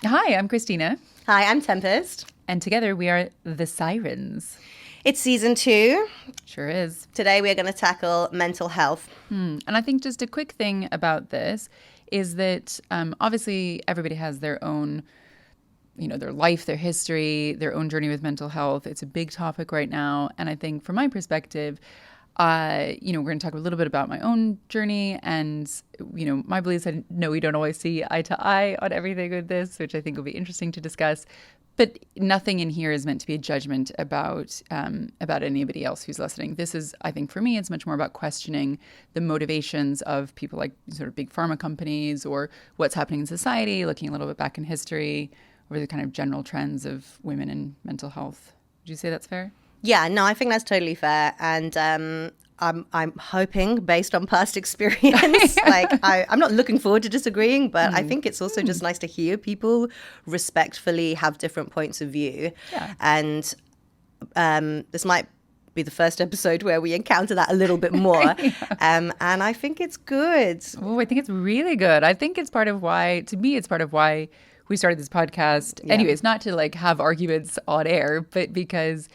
Hi, I'm Christina. Hi, I'm Tempest. And together we are the Sirens. It's season 2. Sure is. Today we are going to tackle mental health. And I think just a quick thing about this is that obviously everybody has their own, their life, their history, their own journey with mental health. It's a big topic right now. And I think from my perspective, we're going to talk a little bit about my own journey and, my beliefs. I know we don't always see eye to eye on everything with this, which I think will be interesting to discuss. But nothing in here is meant to be a judgment about anybody else who's listening. This is, I think, for me, it's much more about questioning the motivations of people like sort of big pharma companies or what's happening in society, looking a little bit back in history, or the kind of general trends of women and mental health. Would you say that's fair? Yeah, no, I think that's totally fair. And I'm hoping, based on past experience, I'm not looking forward to disagreeing, but I think it's also just nice to hear people respectfully have different points of view. Yeah. And this might be the first episode where we encounter that a little bit more. Yeah. And I think it's good. Oh, I think it's really good. I think it's part of why we started this podcast. Yeah. Anyways, not to have arguments on air, but because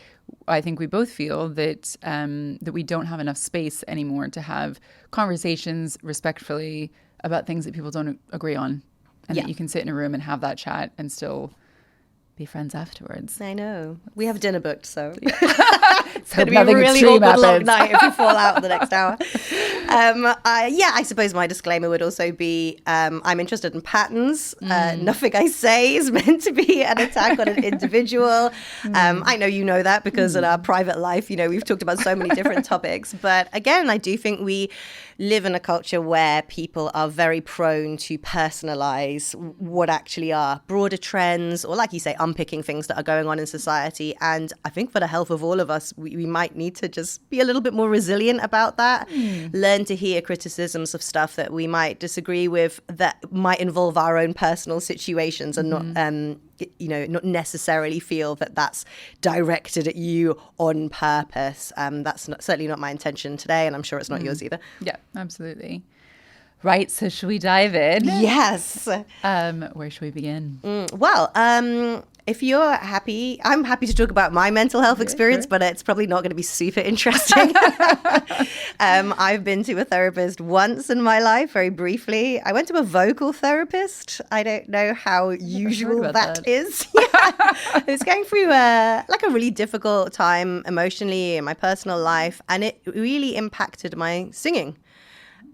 I think we both feel that that we don't have enough space anymore to have conversations respectfully about things that people don't agree on, and that you can sit in a room and have that chat and still be friends afterwards. I know. We have dinner booked, so it's Hope going to be a nothing really extreme awkward long happens. night if we fall out in the next hour. I suppose my disclaimer would also be I'm interested in patterns. Nothing I say is meant to be an attack on an individual. I know you know that because in our private life, we've talked about so many different topics. But again, I do think we live in a culture where people are very prone to personalize what actually are broader trends, or like you say, unpicking things that are going on in society. And I think for the health of all of us, we might need to just be a little bit more resilient about that. Learn to hear criticisms of stuff that we might disagree with that might involve our own personal situations, and not necessarily feel that that's directed at you on purpose. That's certainly not my intention today, and I'm sure it's not yours either. Yeah, absolutely. Right, so should we dive in? Yes. Where should we begin? If you're happy, I'm happy to talk about my mental health experience, sure. but it's probably not going to be super interesting. I've been to a therapist once in my life, very briefly. I went to a vocal therapist. I don't know how usual that is. Yeah. I was going through a really difficult time emotionally in my personal life, and it really impacted my singing.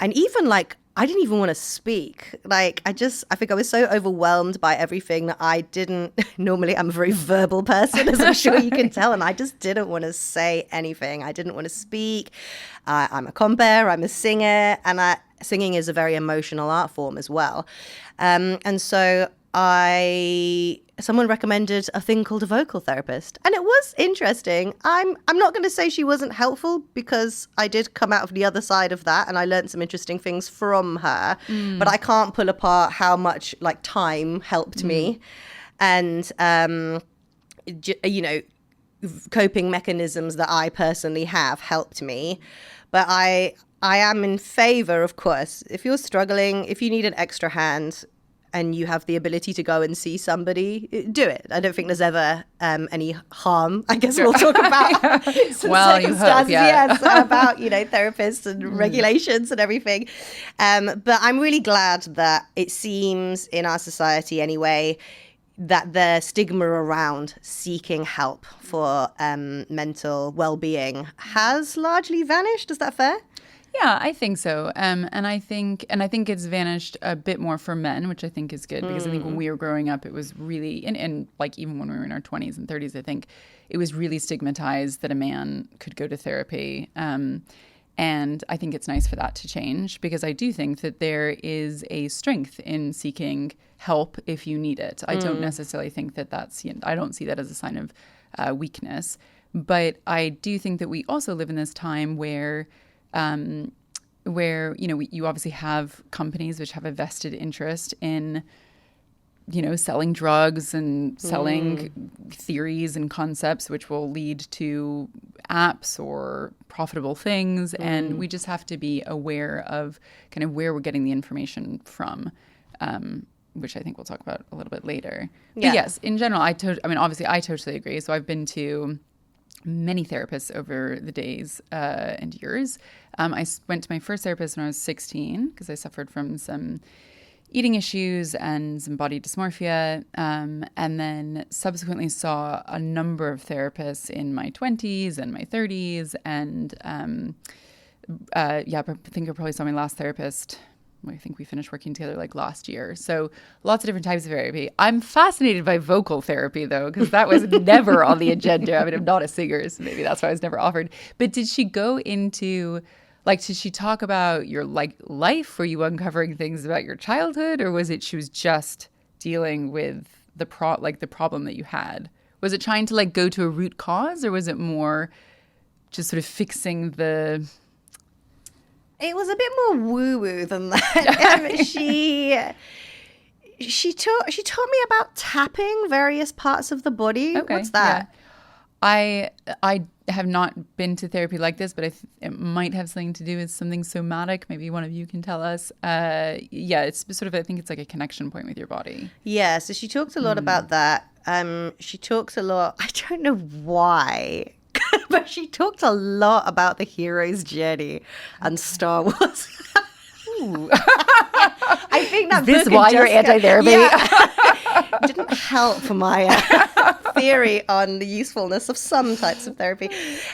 And even I didn't even want to speak. I think I was so overwhelmed by everything that I didn't, normally I'm a very verbal person, as I'm sure you can tell, and I just didn't want to say anything. I didn't want to speak. I'm a compere, I'm a singer, and singing is a very emotional art form as well. And so someone recommended a thing called a vocal therapist, and it was interesting. I'm not going to say she wasn't helpful, because I did come out of the other side of that and I learned some interesting things from her, but I can't pull apart how much time helped me, and coping mechanisms that I personally have helped me. But I am in favor, of course, if you're struggling, if you need an extra hand and you have the ability to go and see somebody, do it. I don't think there's ever any harm. I guess we'll talk about some circumstances, yes, about therapists and regulations and everything. But I'm really glad that it seems in our society anyway that the stigma around seeking help for mental well-being has largely vanished. Is that fair? Yeah, I think so. And I think it's vanished a bit more for men, which I think is good, because I think when we were growing up, it was really, and even when we were in our 20s and 30s, I think it was really stigmatized that a man could go to therapy. And I think it's nice for that to change, because I do think that there is a strength in seeking help if you need it. I don't necessarily think that I don't see that as a sign of weakness. But I do think that we also live in this time where you obviously have companies which have a vested interest in, selling drugs and selling theories and concepts which will lead to apps or profitable things. And we just have to be aware of kind of where we're getting the information from. which I think we'll talk about a little bit later. Yeah. But yes, in general, obviously I totally agree. So I've been to many therapists over the days and years. Went to my first therapist when I was 16 because I suffered from some eating issues and some body dysmorphia, and then subsequently saw a number of therapists in my 20s and my 30s, and I think I probably saw my last therapist. I think we finished working together like last year. So lots of different types of therapy. I'm fascinated by vocal therapy though, because that was never on the agenda. I mean, I'm not a singer, so maybe that's why I was never offered. But did she go into, like, did she talk about your life? Were you uncovering things about your childhood, or was it she was just dealing with the problem that you had? Was it trying to like go to a root cause, or was it more just sort of fixing the? It was a bit more woo-woo than that. She taught me about tapping various parts of the body. Okay, what's that? Yeah. I have not been to therapy like this, but it might have something to do with something somatic. Maybe one of you can tell us. It's sort of, I think it's like a connection point with your body. Yeah, so she talks a lot about that. She talks a lot, I don't know why, but she talked a lot about the hero's journey and Star Wars. I think that is this why you're anti-therapy? Yeah. Didn't help my theory on the usefulness of some types of therapy.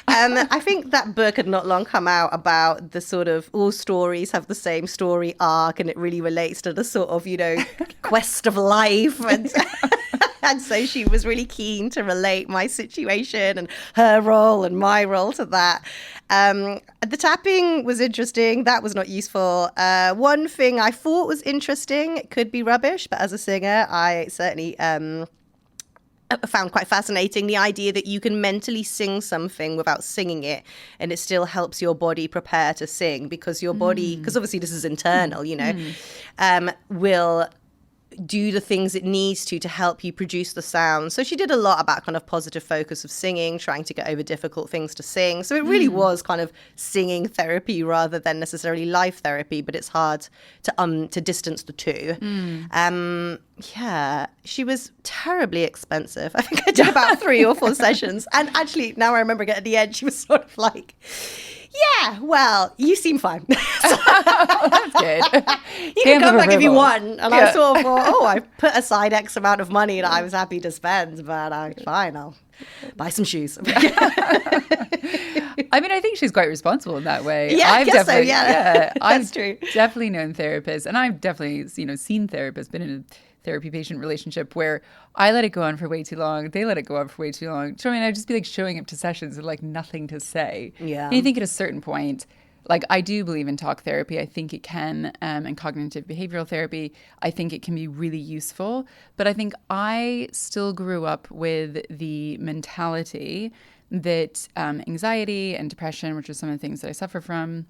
I think that book had not long come out about the sort of all stories have the same story arc, and it really relates to the sort of, quest of life. And so she was really keen to relate my situation and her role and my role to that. The tapping was interesting. That was not useful. One thing I thought was interesting, it could be rubbish, but as a singer, I certainly found quite fascinating the idea that you can mentally sing something without singing it, and it still helps your body prepare to sing, because your body, because obviously this is internal, will do the things it needs to help you produce the sound. So she did a lot about kind of positive focus of singing, trying to get over difficult things to sing. So it really was kind of singing therapy rather than necessarily life therapy, but it's hard to distance the two. She was terribly expensive. I think I did about 3 or 4 sessions. And actually, now I remember at the end, she was sort of like, yeah, well, you seem fine. That's good. You can come back if you want. And I sort of thought, I put aside X amount of money that I was happy to spend, but fine, I'll buy some shoes. I mean, I think she's quite responsible in that way. Yeah, I guess so, yeah. That's true. Definitely known therapists, and I've definitely, seen therapists, been in a therapy-patient relationship where I let it go on for way too long. They let it go on for way too long. So, I mean, I'd just be like showing up to sessions with like nothing to say. Yeah. And you think at a certain point, like I do believe in talk therapy. I think it can, and cognitive behavioral therapy, I think it can be really useful. But I think I still grew up with the mentality that anxiety and depression, which are some of the things that I suffer from,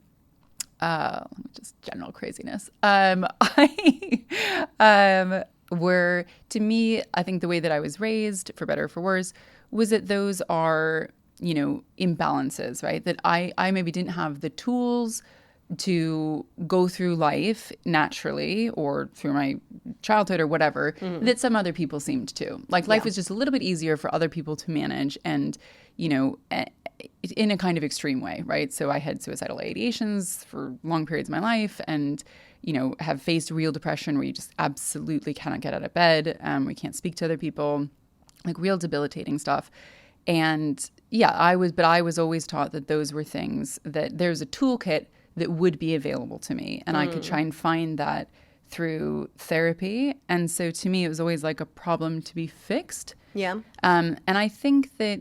just general craziness, were, to me, I think the way that I was raised, for better or for worse, was that those are, imbalances, right? That I maybe didn't have the tools to go through life naturally or through my childhood or whatever that some other people seemed to. Like life was just a little bit easier for other people to manage and, in a kind of extreme way, right? So I had suicidal ideations for long periods of my life and, have faced real depression where you just absolutely cannot get out of bed. We can't speak to other people, like real debilitating stuff. And I was always taught that those were things that there's a toolkit that would be available to me. And I could try and find that through therapy. And so to me, it was always like a problem to be fixed. Yeah. And I think that,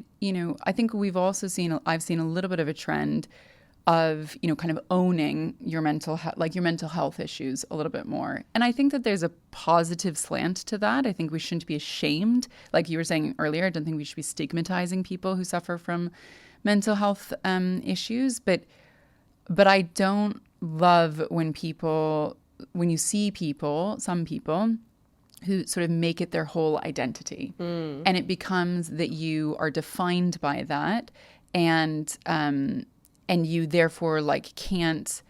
I think I've seen a little bit of a trend of, kind of owning your mental health issues a little bit more. And I think that there's a positive slant to that. I think we shouldn't be ashamed. Like you were saying earlier, I don't think we should be stigmatizing people who suffer from mental health issues. But I don't love when you see some people who sort of make it their whole identity. And it becomes that you are defined by that and you therefore like can't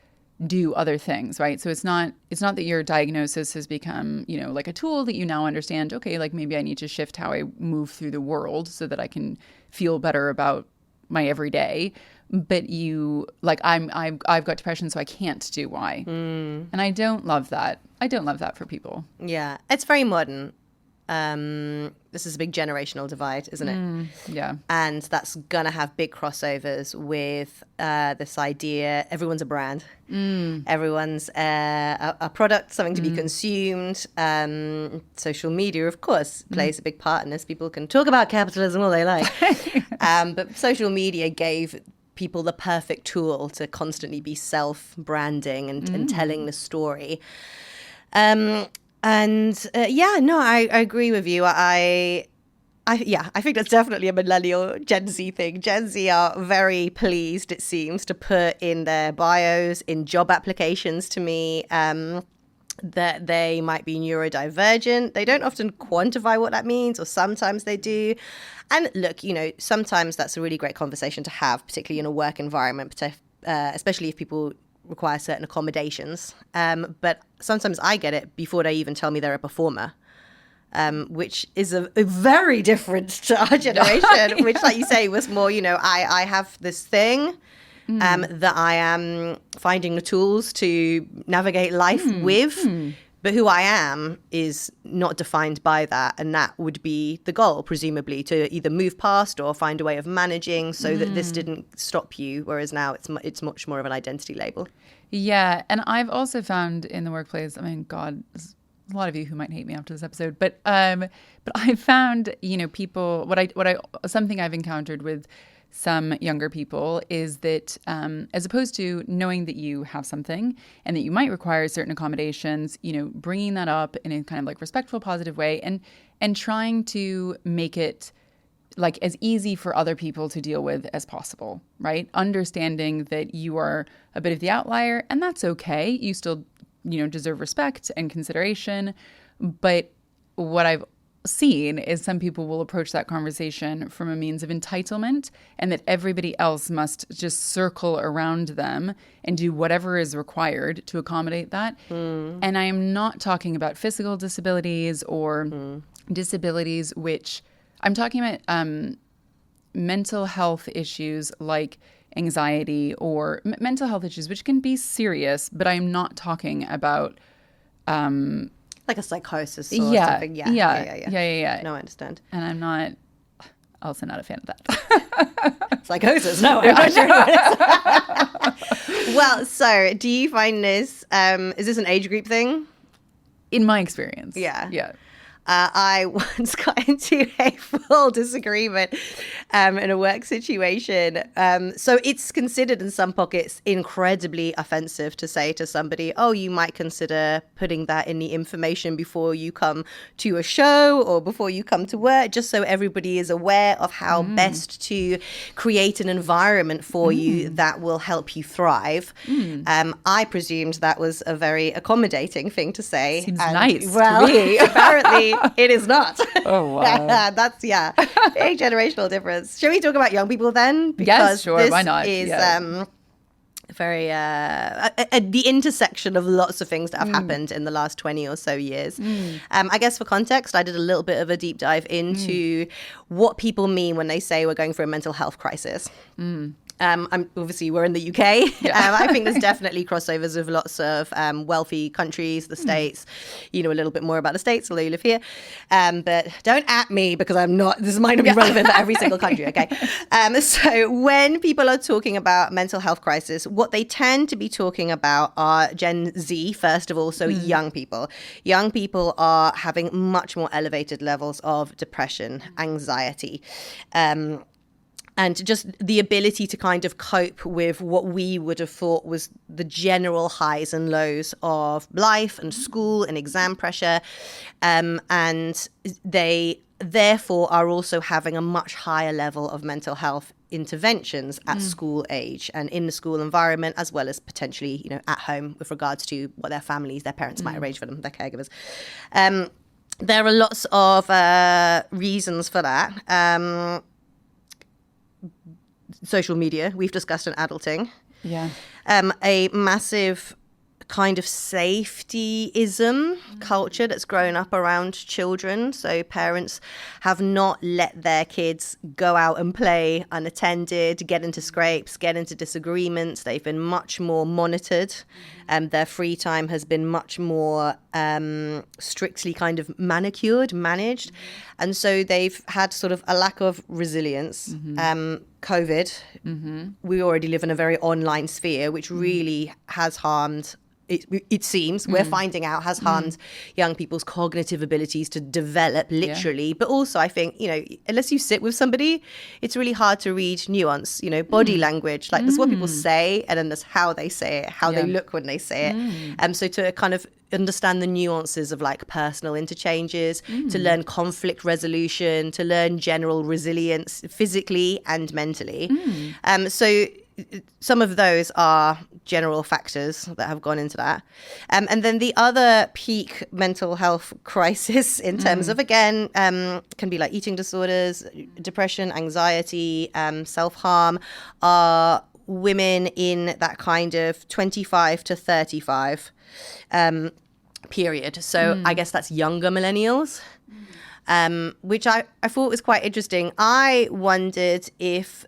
do other things, right? So it's not that your diagnosis has become, like a tool that you now understand, okay, like maybe I need to shift how I move through the world so that I can feel better about my everyday. But I've got depression, so I can't do Y. And I don't love that. I don't love that for people. Yeah, it's very modern. This is a big generational divide, isn't it? Yeah. And that's going to have big crossovers with this idea everyone's a brand. Everyone's a product, something to be consumed. Social media, of course, plays a big part in this. People can talk about capitalism all they like. But social media gave people the perfect tool to constantly be self-branding and telling the story. I agree with you. I think that's definitely a millennial Gen Z thing. Gen Z are very pleased, it seems, to put in their bios, in job applications to me, that they might be neurodivergent. They don't often quantify what that means, or sometimes they do. And look, sometimes that's a really great conversation to have, particularly in a work environment, especially if people require certain accommodations. But sometimes I get it before they even tell me they're a performer, which is a very different to our generation, which, like you say, was more, I have this thing that I am finding the tools to navigate life with. But who I am is not defined by that. And that would be the goal, presumably, to either move past or find a way of managing so that this didn't stop you. Whereas now it's much more of an identity label. Yeah. And I've also found in the workplace, I mean, God, there's a lot of you who might hate me after this episode, but I found, people, something I've encountered with some younger people is that as opposed to knowing that you have something and that you might require certain accommodations, bringing that up in a kind of like respectful, positive way and trying to make it like as easy for other people to deal with as possible, right? Understanding that you are a bit of the outlier and that's okay. You still, deserve respect and consideration. But what I've seen is some people will approach that conversation from a means of entitlement and that everybody else must just circle around them and do whatever is required to accommodate that. And I am not talking about physical disabilities or disabilities, which I'm talking about mental health issues like anxiety or mental health issues, which can be serious, but I'm not talking about like a psychosis or something. Yeah. No, I understand. And I'm also not a fan of that. Psychosis? No, I'm not sure what it is. Well, so do you find this, is this an age group thing? In my experience. Yeah. Yeah. I once got into a full disagreement in a work situation. So it's considered in some pockets incredibly offensive to say to somebody, oh, you might consider putting that in the information before you come to a show or before you come to work, just so everybody is aware of how best to create an environment for you that will help you thrive. I presumed that was a very accommodating thing to say. Seems nice. Well, apparently it is not. Oh, wow. That's, big generational difference. Shall we talk about young people then? Because sure. This why not? Is very at the intersection of lots of things that have happened in the last 20 or so years. I guess for context, I did a little bit of a deep dive into what people mean when they say we're going through a mental health crisis. Obviously, we're in the UK. I think there's definitely crossovers with lots of wealthy countries, the States. You know a little bit more about the States, although you live here. But don't at me because I'm not. This might not be relevant for every single country. Okay. So when people are talking about mental health crisis, what they tend to be talking about are Gen Z, first of all. So young people. Young people are having much more elevated levels of depression, anxiety. And just the ability to kind of cope with what we would have thought was the general highs and lows of life and school and exam pressure. And they therefore are also having a much higher level of mental health interventions at school age and in the school environment, as well as potentially, at home with regards to what their families, their parents might arrange for them, their caregivers. There are lots of reasons for that. Social media, we've discussed in adulting. Yeah. a massive kind of safetyism culture that's grown up around children. So parents have not let their kids go out and play unattended, get into scrapes, get into disagreements. They've been much more monitored. Their free time has been much more strictly kind of managed. And so they've had sort of a lack of resilience. COVID, we already live in a very online sphere, which really has harmed, it seems, we're finding out, has harmed young people's cognitive abilities to develop, literally. But also, I think, unless you sit with somebody, it's really hard to read nuance, body language. Like, there's what people say, and then there's how they say it, how they look when they say it. So to kind of understand the nuances of like personal interchanges, to learn conflict resolution, to learn general resilience physically and mentally. So some of those are general factors that have gone into that. And then the other peak mental health crisis in terms of, again, can be like eating disorders, depression, anxiety, self-harm, are women in that kind of 25 to 35 period. So I guess that's younger millennials. Which I thought was quite interesting. I wondered if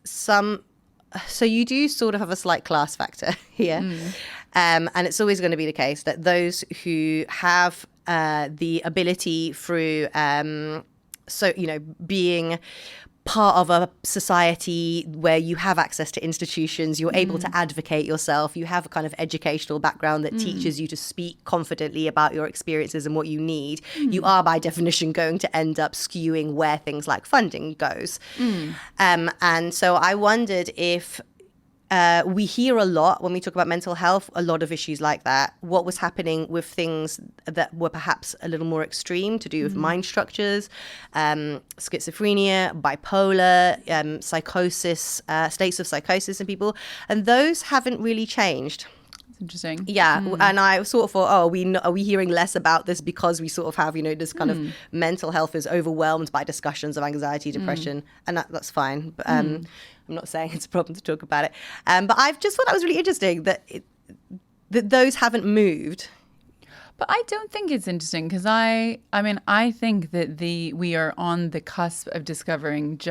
so you do sort of have a slight class factor here. And it's always going to be the case that those who have the ability through, being part of a society where you have access to institutions, you're able to advocate yourself, you have a kind of educational background that teaches you to speak confidently about your experiences and what you need, you are by definition going to end up skewing where things like funding goes. And so I wondered if we hear a lot when we talk about mental health, a lot of issues like that. What was happening with things that were perhaps a little more extreme to do with mind structures, schizophrenia, bipolar, psychosis, states of psychosis in people. And those haven't really changed. Interesting. Yeah. And I sort of thought, are we hearing less about this because we sort of have, this kind of mental health is overwhelmed by discussions of anxiety, depression, and that's fine. But I'm not saying it's a problem to talk about it. But I've just thought that was really interesting that those haven't moved. But I don't think it's interesting because I think that we are on the cusp of discovering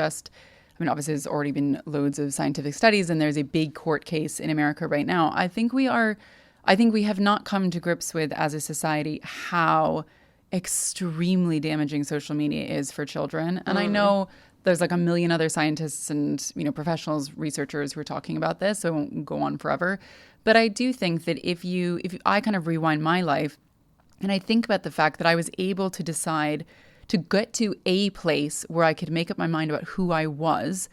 obviously there's already been loads of scientific studies and there's a big court case in America right now. I think we have not come to grips with as a society how extremely damaging social media is for children. And I know there's like a million other scientists and, professionals, researchers who are talking about this, so I won't go on forever. But I do think that if I kind of rewind my life and I think about the fact that I was able to decide to get to a place where I could make up my mind about who I was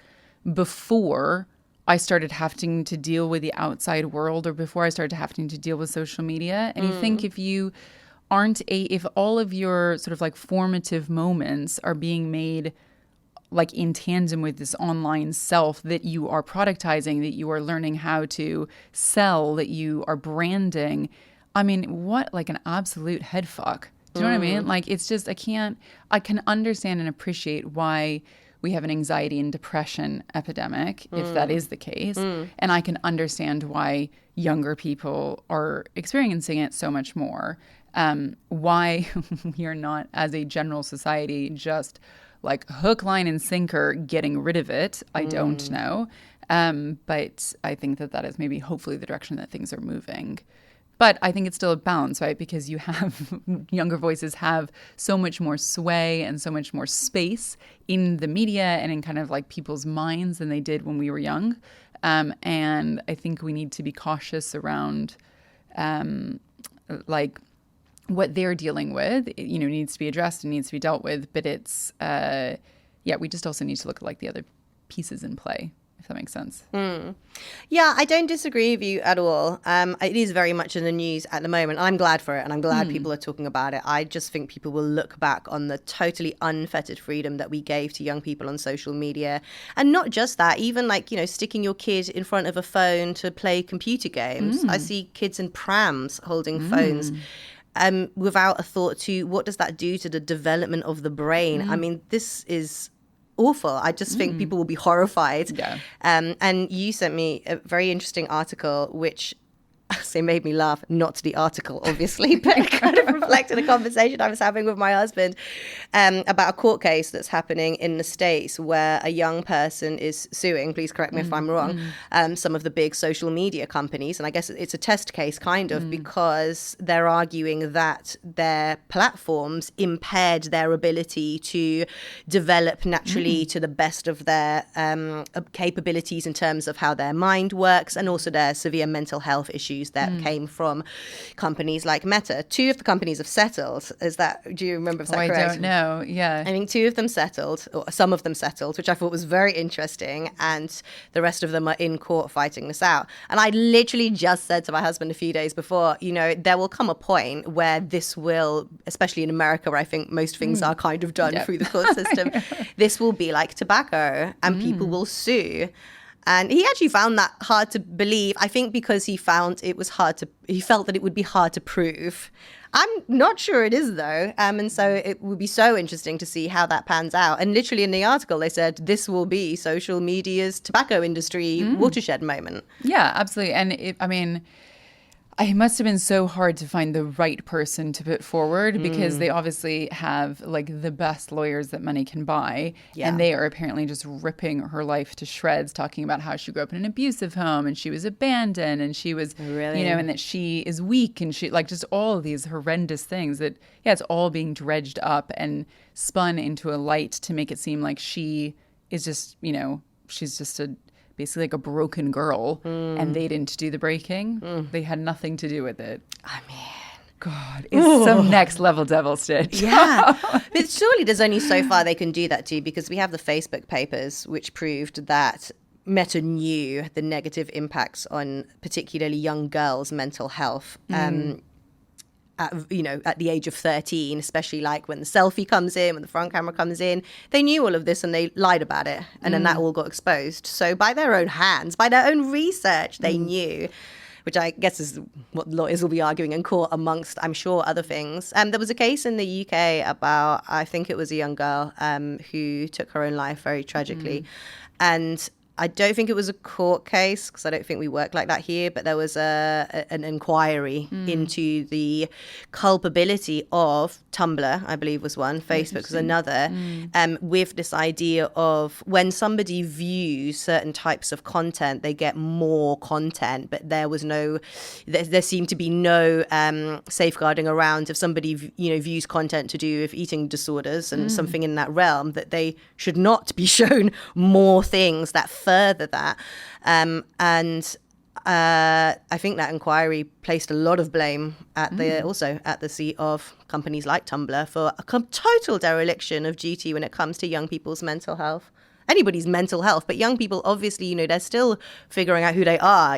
before I started having to deal with the outside world or before I started having to deal with social media. And you think if all of your sort of like formative moments are being made like in tandem with this online self that you are productizing, that you are learning how to sell, that you are branding, what like an absolute head fuck. Do you know what I mean? Like, it's just, I can understand and appreciate why we have an anxiety and depression epidemic, if that is the case. And I can understand why younger people are experiencing it so much more. Why we are not, as a general society, just like hook, line, and sinker getting rid of it, I don't know. But I think that is maybe hopefully the direction that things are moving. But I think it's still a balance, right? Because you have younger voices have so much more sway and so much more space in the media and in kind of like people's minds than they did when we were young. And I think we need to be cautious around like what they're dealing with. It, needs to be addressed and needs to be dealt with. But it's, we just also need to look at like the other pieces in play, if that makes sense. Yeah, I don't disagree with you at all. It is very much in the news at the moment. I'm glad for it, and I'm glad people are talking about it. I just think people will look back on the totally unfettered freedom that we gave to young people on social media. And not just that, even like, sticking your kid in front of a phone to play computer games. I see kids in prams holding phones. Without a thought to what does that do to the development of the brain. This is awful. I just think people will be horrified. Yeah. And you sent me a very interesting article, which so made me laugh, not the article, obviously, but it kind of reflected a conversation I was having with my husband about a court case that's happening in the States where a young person is suing, please correct me if I'm wrong, some of the big social media companies. And I guess it's a test case kind of because they're arguing that their platforms impaired their ability to develop naturally to the best of their capabilities in terms of how their mind works, and also their severe mental health issues that came from companies like Meta. 2 of the companies have settled. Do you remember if that correct? I don't know. Yeah. I think 2 of them settled, or some of them settled, which I thought was very interesting. And the rest of them are in court fighting this out. And I literally just said to my husband a few days before, there will come a point where this will, especially in America, where I think most things are kind of done through the court system, this will be like tobacco and people will sue. And he actually found that hard to believe, I think because he felt that it would be hard to prove. I'm not sure it is, though. And so it would be so interesting to see how that pans out. And literally in the article, they said this will be social media's tobacco industry watershed moment. Yeah, absolutely. And it must have been so hard to find the right person to put forward because they obviously have like the best lawyers that money can buy. Yeah. And they are apparently just ripping her life to shreds, talking about how she grew up in an abusive home and she was abandoned and she was, and that she is weak and she like just all of these horrendous things that, it's all being dredged up and spun into a light to make it seem like she is just, she's just basically like a broken girl and they didn't do the breaking. They had nothing to do with it. I mean, God, it's some next level devil stitch. Yeah. But surely there's only so far they can do that to, because we have the Facebook papers which proved that Meta knew the negative impacts on particularly young girls' mental health. At the age of 13, especially like when the selfie comes in, when the front camera comes in, they knew all of this and they lied about it. And then that all got exposed. So by their own hands, by their own research, they knew, which I guess is what lawyers will be arguing in court amongst, I'm sure, other things. There was a case in the UK about, I think it was a young girl who took her own life very tragically. And I don't think it was a court case because I don't think we work like that here, but there was an inquiry into the culpability of Tumblr, I believe was one, Facebook was another, with this idea of when somebody views certain types of content, they get more content, but there seemed to be no safeguarding around if somebody views content to do with eating disorders and something in that realm, that they should not be shown more things that further that. I think that inquiry placed a lot of blame at the seat of companies like Tumblr for a total dereliction of duty when it comes to young people's mental health. Anybody's mental health, but young people, obviously, they're still figuring out who they are.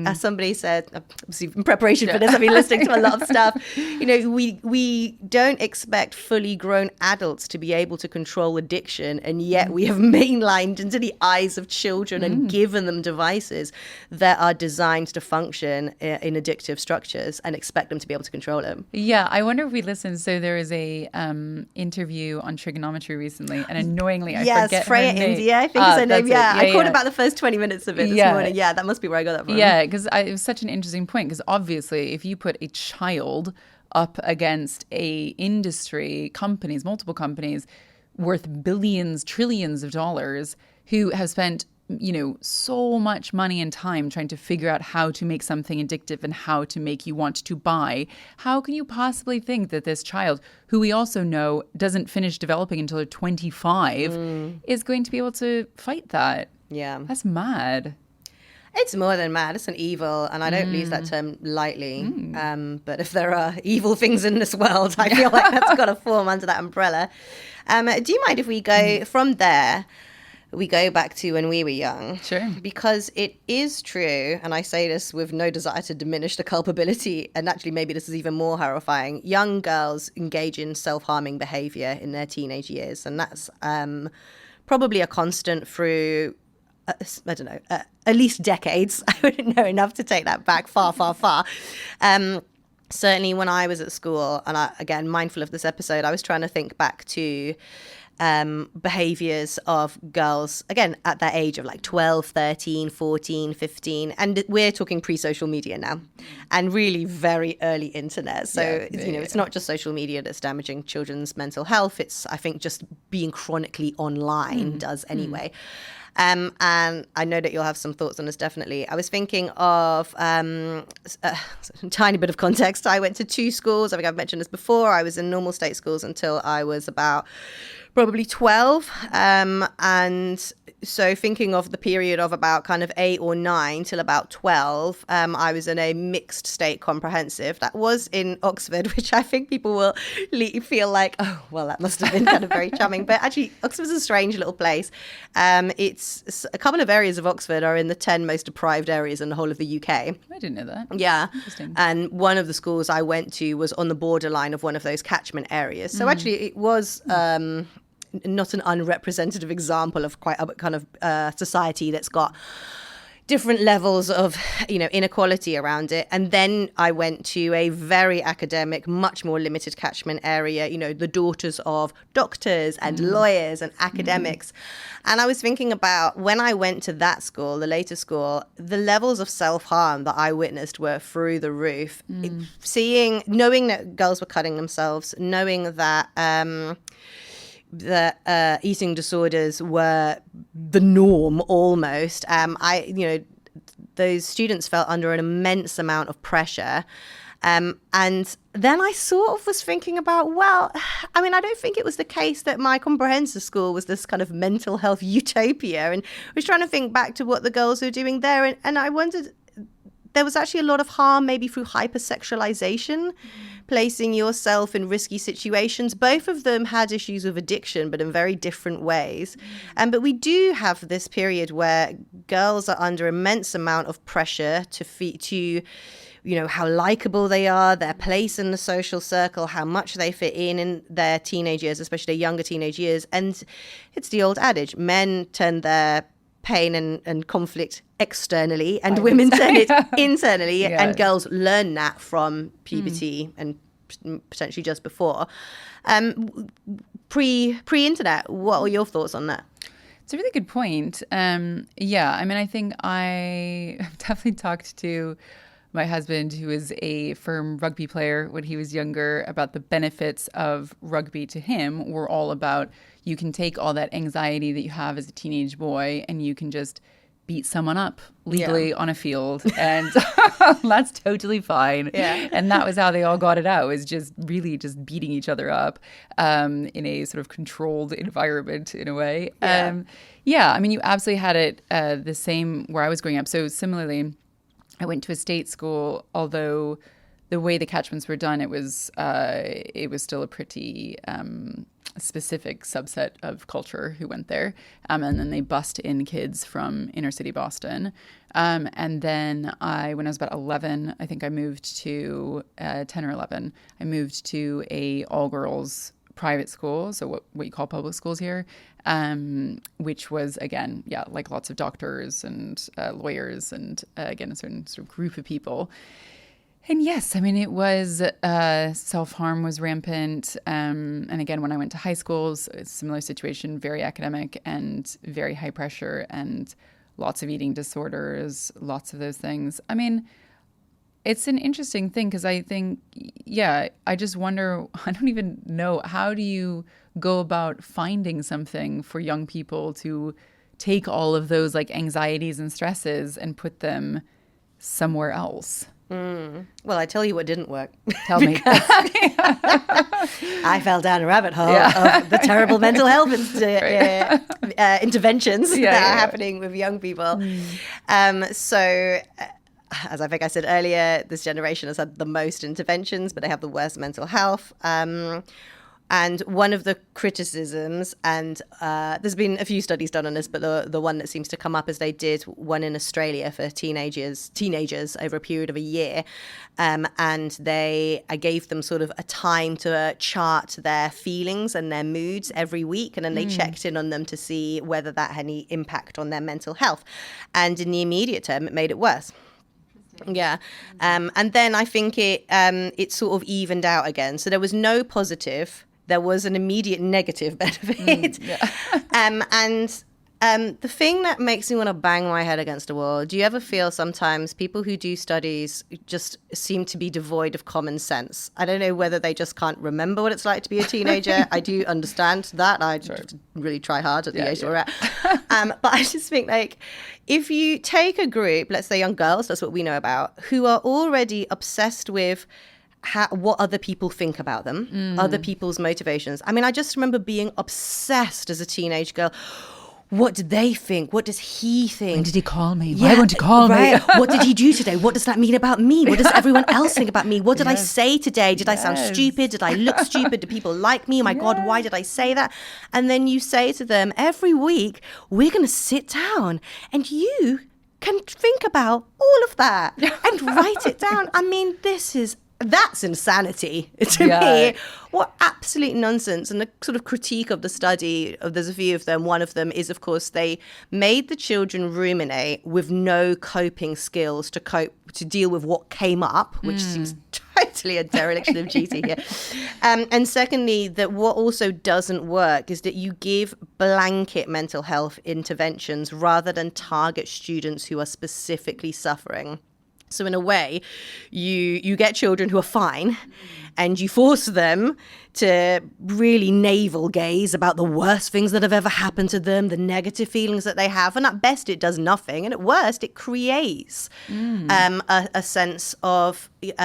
As somebody said, obviously in preparation for this, I've been listening to a lot of stuff. We don't expect fully grown adults to be able to control addiction, and yet we have mainlined into the eyes of children and given them devices that are designed to function in addictive structures and expect them to be able to control them. Yeah, I wonder if we listened. So there was a interview on trigonometry recently, and annoyingly, I forget Freya her name. India, I think is her name. Yeah, I caught about the first 20 minutes of it this morning. Yeah, that must be where I got that from. Yeah, because it was such an interesting point, because obviously if you put a child up against a industry, companies, multiple companies worth billions, trillions of dollars who have spent so much money and time trying to figure out how to make something addictive and how to make you want to buy. How can you possibly think that this child, who we also know doesn't finish developing until they're 25, is going to be able to fight that? Yeah. That's mad. It's more than mad. It's an evil, and I don't use that term lightly. But if there are evil things in this world, I feel like that's got to form under that umbrella. Do you mind if we go from there? We go back to when we were young. Sure. Because it is true, and I say this with no desire to diminish the culpability, and actually maybe this is even more horrifying, young girls engage in self-harming behavior in their teenage years. And that's probably a constant through, I don't know, at least decades. I wouldn't know enough to take that back far, far, far. Certainly when I was at school, and again, mindful of this episode, I was trying to think back to behaviors of girls, again, at that age of like 12, 13, 14, 15. And we're talking pre-social media now, and really very early internet. So, it's not just social media that's damaging children's mental health. It's, I think, just being chronically online does anyway. And I know that you'll have some thoughts on this, definitely. I was thinking of a tiny bit of context. I went to 2 schools. I think I've mentioned this before. I was in normal state schools until I was about probably 12. And so thinking of the period of about kind of 8 or 9 till about 12, I was in a mixed state comprehensive that was in Oxford, which I think people will feel like, oh, well, that must have been kind of very charming. But actually, Oxford's a strange little place. It's a couple of areas of Oxford are in the 10 most deprived areas in the whole of the UK. I didn't know that. Yeah. Interesting. And one of the schools I went to was on the borderline of one of those catchment areas. So actually, it was not an unrepresentative example of quite a kind of society that's got different levels of, inequality around it. And then I went to a very academic, much more limited catchment area, the daughters of doctors and lawyers and academics. And I was thinking about when I went to that school, the later school, the levels of self-harm that I witnessed were through the roof. Knowing that girls were cutting themselves, knowing that eating disorders were the norm almost. Those students felt under an immense amount of pressure. And then I sort of was thinking about, I don't think it was the case that my comprehensive school was this kind of mental health utopia. And I was trying to think back to what the girls were doing there. And I wondered, there was actually a lot of harm maybe through hypersexualization, placing yourself in risky situations. Both of them had issues with addiction, but in very different ways. But we do have this period where girls are under immense amount of pressure to how likable they are, their place in the social circle, how much they fit in their teenage years, especially their younger teenage years. And it's the old adage, men turn their pain and conflict externally, and women turn it internally. Yeah. And girls learn that from puberty and potentially just before. Pre-internet, what were your thoughts on that? It's a really good point. I think I definitely talked to my husband, who was a firm rugby player when he was younger, about the benefits of rugby. To him were all about, you can take all that anxiety that you have as a teenage boy and you can just beat someone up legally on a field, and that's totally fine. Yeah. And that was how they all got it out, was just really just beating each other up in a sort of controlled environment in a way. You absolutely had it the same where I was growing up. So similarly, I went to a state school, although the way the catchments were done, it was still a pretty specific subset of culture who went there. And then they bussed in kids from inner city Boston. And then when I was about 11, I think I moved to 10 or 11, I moved to a all-girls private school, so what you call public schools here, which was, again, like lots of doctors and lawyers and, again, a certain sort of group of people. And yes, it was, self-harm was rampant. And again, when I went to high schools, a similar situation, very academic and very high pressure and lots of eating disorders, lots of those things. It's an interesting thing because I think, I just wonder, I don't even know, how do you go about finding something for young people to take all of those like anxieties and stresses and put them somewhere else? Well, I tell you what didn't work. Tell me. I fell down a rabbit hole of the terrible mental health interventions that are happening with young people. So, as I think I said earlier, this generation has had the most interventions, but they have the worst mental health. And one of the criticisms, and there's been a few studies done on this, but the one that seems to come up is they did one in Australia for teenagers over a period of a year. And I gave them sort of a time to chart their feelings and their moods every week. And then they checked in on them to see whether that had any impact on their mental health. And in the immediate term, it made it worse. Yeah. And then I think it sort of evened out again. So there was no positive there was an immediate negative benefit. The thing that makes me want to bang my head against the wall, do you ever feel sometimes people who do studies just seem to be devoid of common sense? I don't know whether they just can't remember what it's like to be a teenager. I do understand that. I really try hard at the age we're at. But I just think, like, if you take a group, let's say young girls, that's what we know about, who are already obsessed with what other people think about them, other people's motivations. I mean, I just remember being obsessed as a teenage girl. What did they think? What does he think? When did he call me? Why won't he call me? What did he do today? What does that mean about me? What does everyone else think about me? What did I say today? Did I sound stupid? Did I look stupid? Do people like me? Oh my God, why did I say that? And then you say to them, every week, we're going to sit down and you can think about all of that and write it down. I mean, that's insanity to me. What absolute nonsense. And the sort of critique of the study, there's a few of them. One of them is, of course, they made the children ruminate with no coping skills to deal with what came up, which seems totally a dereliction of duty here. And secondly, that what also doesn't work is that you give blanket mental health interventions rather than target students who are specifically suffering. So in a way, you get children who are fine and you force them to really navel gaze about the worst things that have ever happened to them, the negative feelings that they have. And at best, it does nothing. And at worst, it creates a sense of... it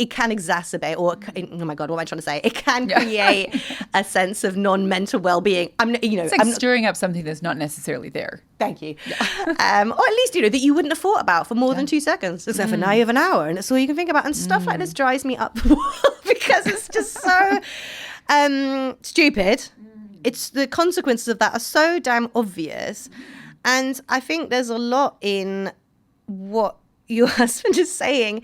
can exacerbate, or oh my God, what am I trying to say? It can create a sense of non-mental well-being. It's stirring up something that's not necessarily there. Thank you. Or at least, that you wouldn't have thought about for more than 2 seconds, except for now you have an hour and it's all you can think about. And stuff like this drives me up the wall because it's just so stupid. It's the consequences of that are so damn obvious. And I think there's a lot in what your husband is saying.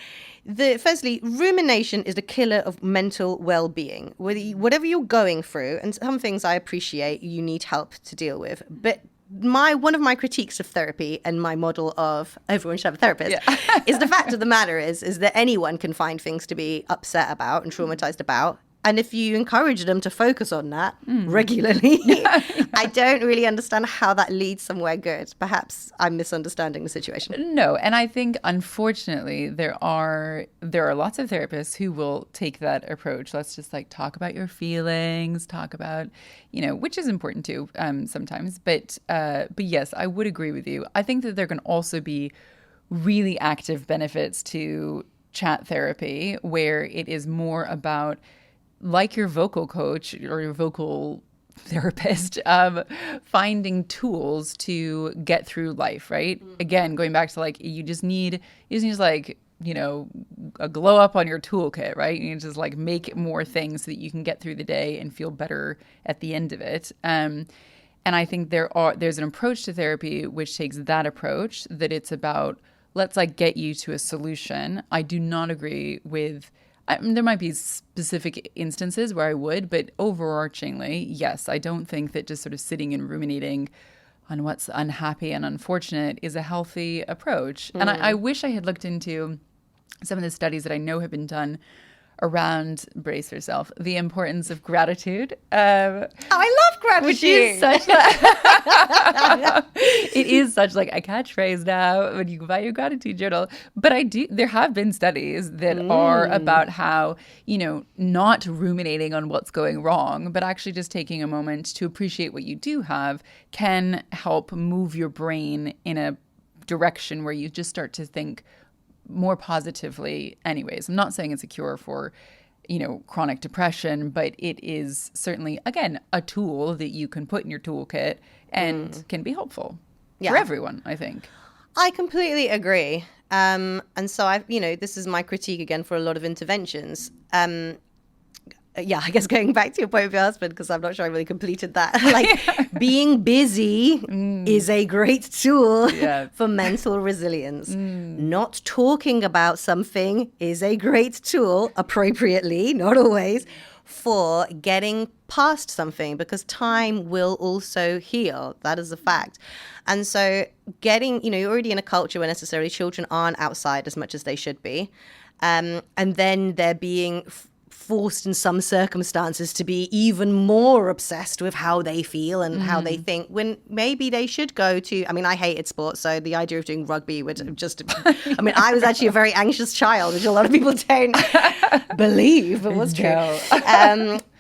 Firstly, rumination is the killer of mental well-being. Whatever you're going through, and some things I appreciate you need help to deal with, but one of my critiques of therapy and my model of everyone should have a therapist is the fact of the matter is that anyone can find things to be upset about and traumatized about. And if you encourage them to focus on that regularly, I don't really understand how that leads somewhere good. Perhaps I'm misunderstanding the situation. No, and I think, unfortunately, there are lots of therapists who will take that approach. Let's just talk about your feelings, talk about, which is important too sometimes. But yes, I would agree with you. I think that there can also be really active benefits to chat therapy, where it is more about, like your vocal coach or your vocal therapist, finding tools to get through life, right? Again, going back to you just need a glow up on your toolkit, right? You need to just make more things so that you can get through the day and feel better at the end of it. And I think there's an approach to therapy which takes that approach, that it's about, let's get you to a solution. I do not agree with... there might be specific instances where I would, but overarchingly, yes, I don't think that just sort of sitting and ruminating on what's unhappy and unfortunate is a healthy approach. And I wish I had looked into some of the studies that I know have been done around, brace yourself, the importance of gratitude. I love gratitude. Which is such it is such a catchphrase now when you buy your gratitude journal. But there have been studies that are about how, not ruminating on what's going wrong, but actually just taking a moment to appreciate what you do have can help move your brain in a direction where you just start to think more positively anyways. I'm not saying it's a cure for, chronic depression, but it is certainly, again, a tool that you can put in your toolkit and can be helpful for everyone, I think. I completely agree. And so this is my critique again for a lot of interventions. I guess going back to your point with your husband, because I'm not sure I really completed that. Being busy is a great tool for mental resilience. Not talking about something is a great tool, appropriately, not always, for getting past something, because time will also heal. That is a fact. And so you're already in a culture where necessarily children aren't outside as much as they should be. And then they're being forced in some circumstances to be even more obsessed with how they feel and how they think, when maybe they should go to, I mean, I hated sports, so the idea of doing rugby would just, I mean, I was actually a very anxious child, which a lot of people don't believe, but was true.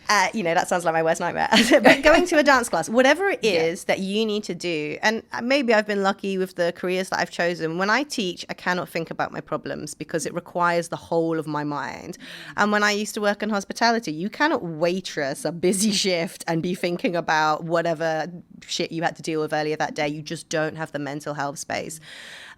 That sounds like my worst nightmare. But going to a dance class, whatever it is that you need to do, and maybe I've been lucky with the careers that I've chosen. When I teach, I cannot think about my problems because it requires the whole of my mind. And when I used to work in hospitality, you cannot waitress a busy shift and be thinking about whatever shit you had to deal with earlier that day. You just don't have the mental health space.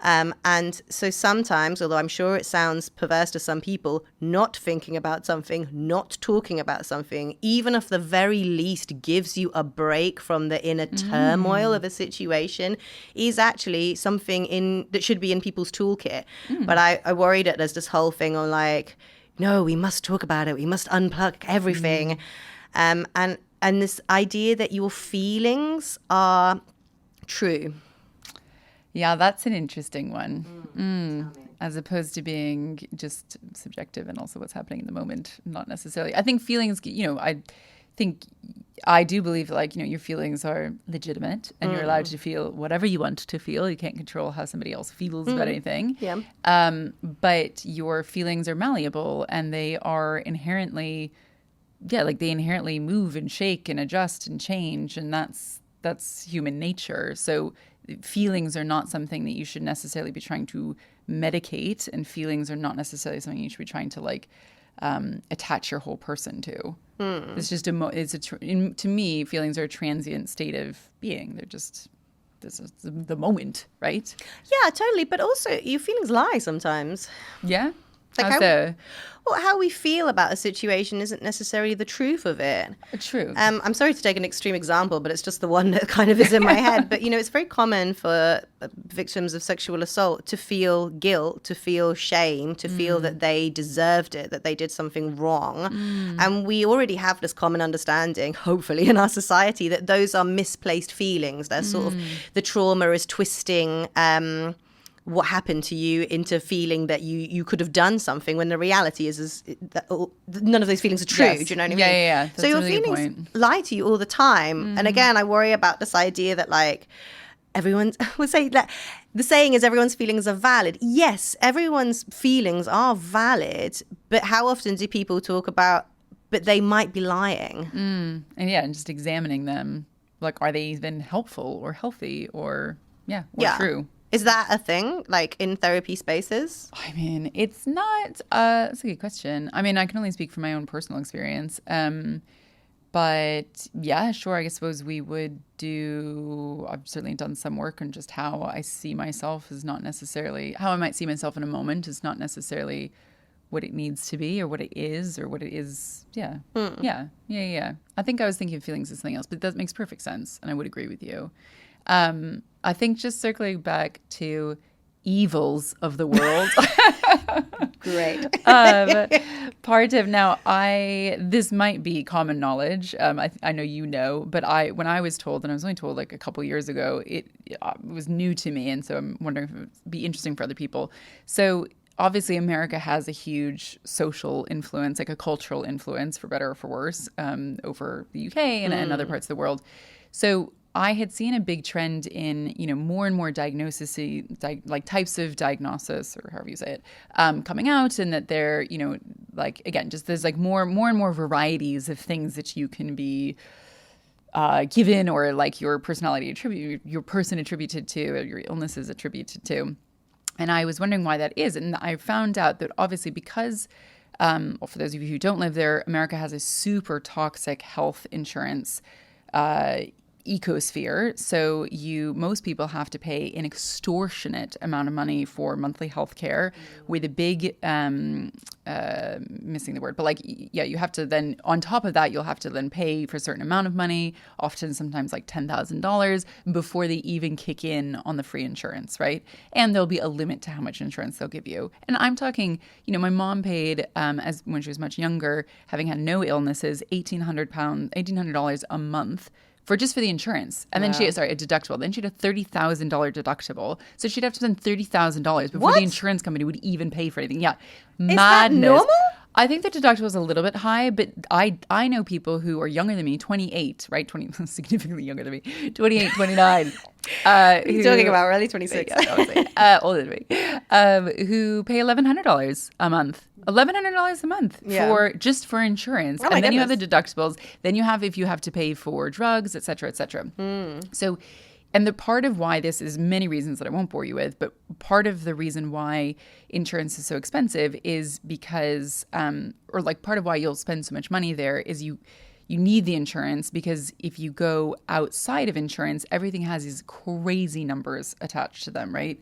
And so sometimes, although I'm sure it sounds perverse to some people, not thinking about something, not talking about something, even if the very least gives you a break from the inner turmoil of a situation, is actually something that should be in people's toolkit. But I worry that there's this whole thing on like, no, we must talk about it. We must unplug everything. And this idea that your feelings are true. Yeah, that's an interesting one. As opposed to being just subjective and also what's happening in the moment, not necessarily. I think feelings, I do believe like, your feelings are legitimate and you're allowed to feel whatever you want to feel. You can't control how somebody else feels about anything. Yeah. But your feelings are malleable and they are inherently, they inherently move and shake and adjust and change. And that's human nature. So feelings are not something that you should necessarily be trying to medicate, and feelings are not necessarily something you should be trying to attach your whole person to. It's just to me, feelings are a transient state of being. They're just this is the moment, right? Yeah, totally. But also, your feelings lie sometimes. Yeah. Like how we feel about a situation isn't necessarily the truth of it. True. I'm sorry to take an extreme example, but it's just the one that kind of is in my head. But, it's very common for victims of sexual assault to feel guilt, to feel shame, to feel that they deserved it, that they did something wrong. And we already have this common understanding, hopefully, in our society that those are misplaced feelings. They're sort of, the trauma is twisting what happened to you into feeling that you could have done something, when the reality is that none of those feelings are true. Yes. Do you know what I mean? Yeah. That's so your a really good feelings point. lie to you all the time. And again, I worry about this idea that like everyone will say that the saying is everyone's feelings are valid. Yes, everyone's feelings are valid, but how often do people talk about, but they might be lying? And just examining them, like, are they even helpful or healthy or true? Is that a thing, like in therapy spaces? I mean, it's not. That's a good question. I mean, I can only speak from my own personal experience. But yeah, sure. I suppose we would do. I've certainly done some work on just how I see myself is not necessarily how I might see myself in a moment is not necessarily what it needs to be or what it is or what it is. Yeah. Yeah. I think I was thinking of feelings as something else, but that makes perfect sense, and I would agree with you. I think just circling back to evils of the world. Great. Part of now, this might be common knowledge. I know but when I was told, and I was only told like a couple years ago, it was new to me, and so I'm wondering if it would be interesting for other people. So obviously, America has a huge social influence, like a cultural influence, for better or for worse, over the UK and other parts of the world. So I had seen a big trend in, more and more diagnosis, like types of diagnosis, or however you say it, coming out, and that they're, again, just there's like more and more varieties of things that you can be given, or like your personality your person attributed to, or your illness is attributed to. And I was wondering why that is. And I found out that obviously because, for those of you who don't live there, America has a super toxic health insurance ecosphere. So most people have to pay an extortionate amount of money for monthly health care, with a big, missing the word, but you have to then, on top of that, you'll have to then pay for a certain amount of money, often sometimes like $10,000 before they even kick in on the free insurance, right? And there'll be a limit to how much insurance they'll give you. And I'm talking, my mom paid, as when she was much younger, having had no illnesses, $1,800 a month for the insurance. And then she had, a deductible. Then she had a $30,000 deductible. So she'd have to spend $30,000 before the insurance company would even pay for anything. Yeah. Is that normal? I think the deductible is a little bit high, but I know people who are younger than me, 28, right? 20, significantly younger than me, 28, 29. You're talking about early 26. Yeah, older than me, who pay $1,100 a month. $1,100 a month for insurance. Oh, and then you have the deductibles. Then you have if you have to pay for drugs, et cetera, et cetera. So, and the part of why this is many reasons that I won't bore you with, but part of the reason why insurance is so expensive is because, or like part of why you'll spend so much money there is you need the insurance, because if you go outside of insurance, everything has these crazy numbers attached to them, right?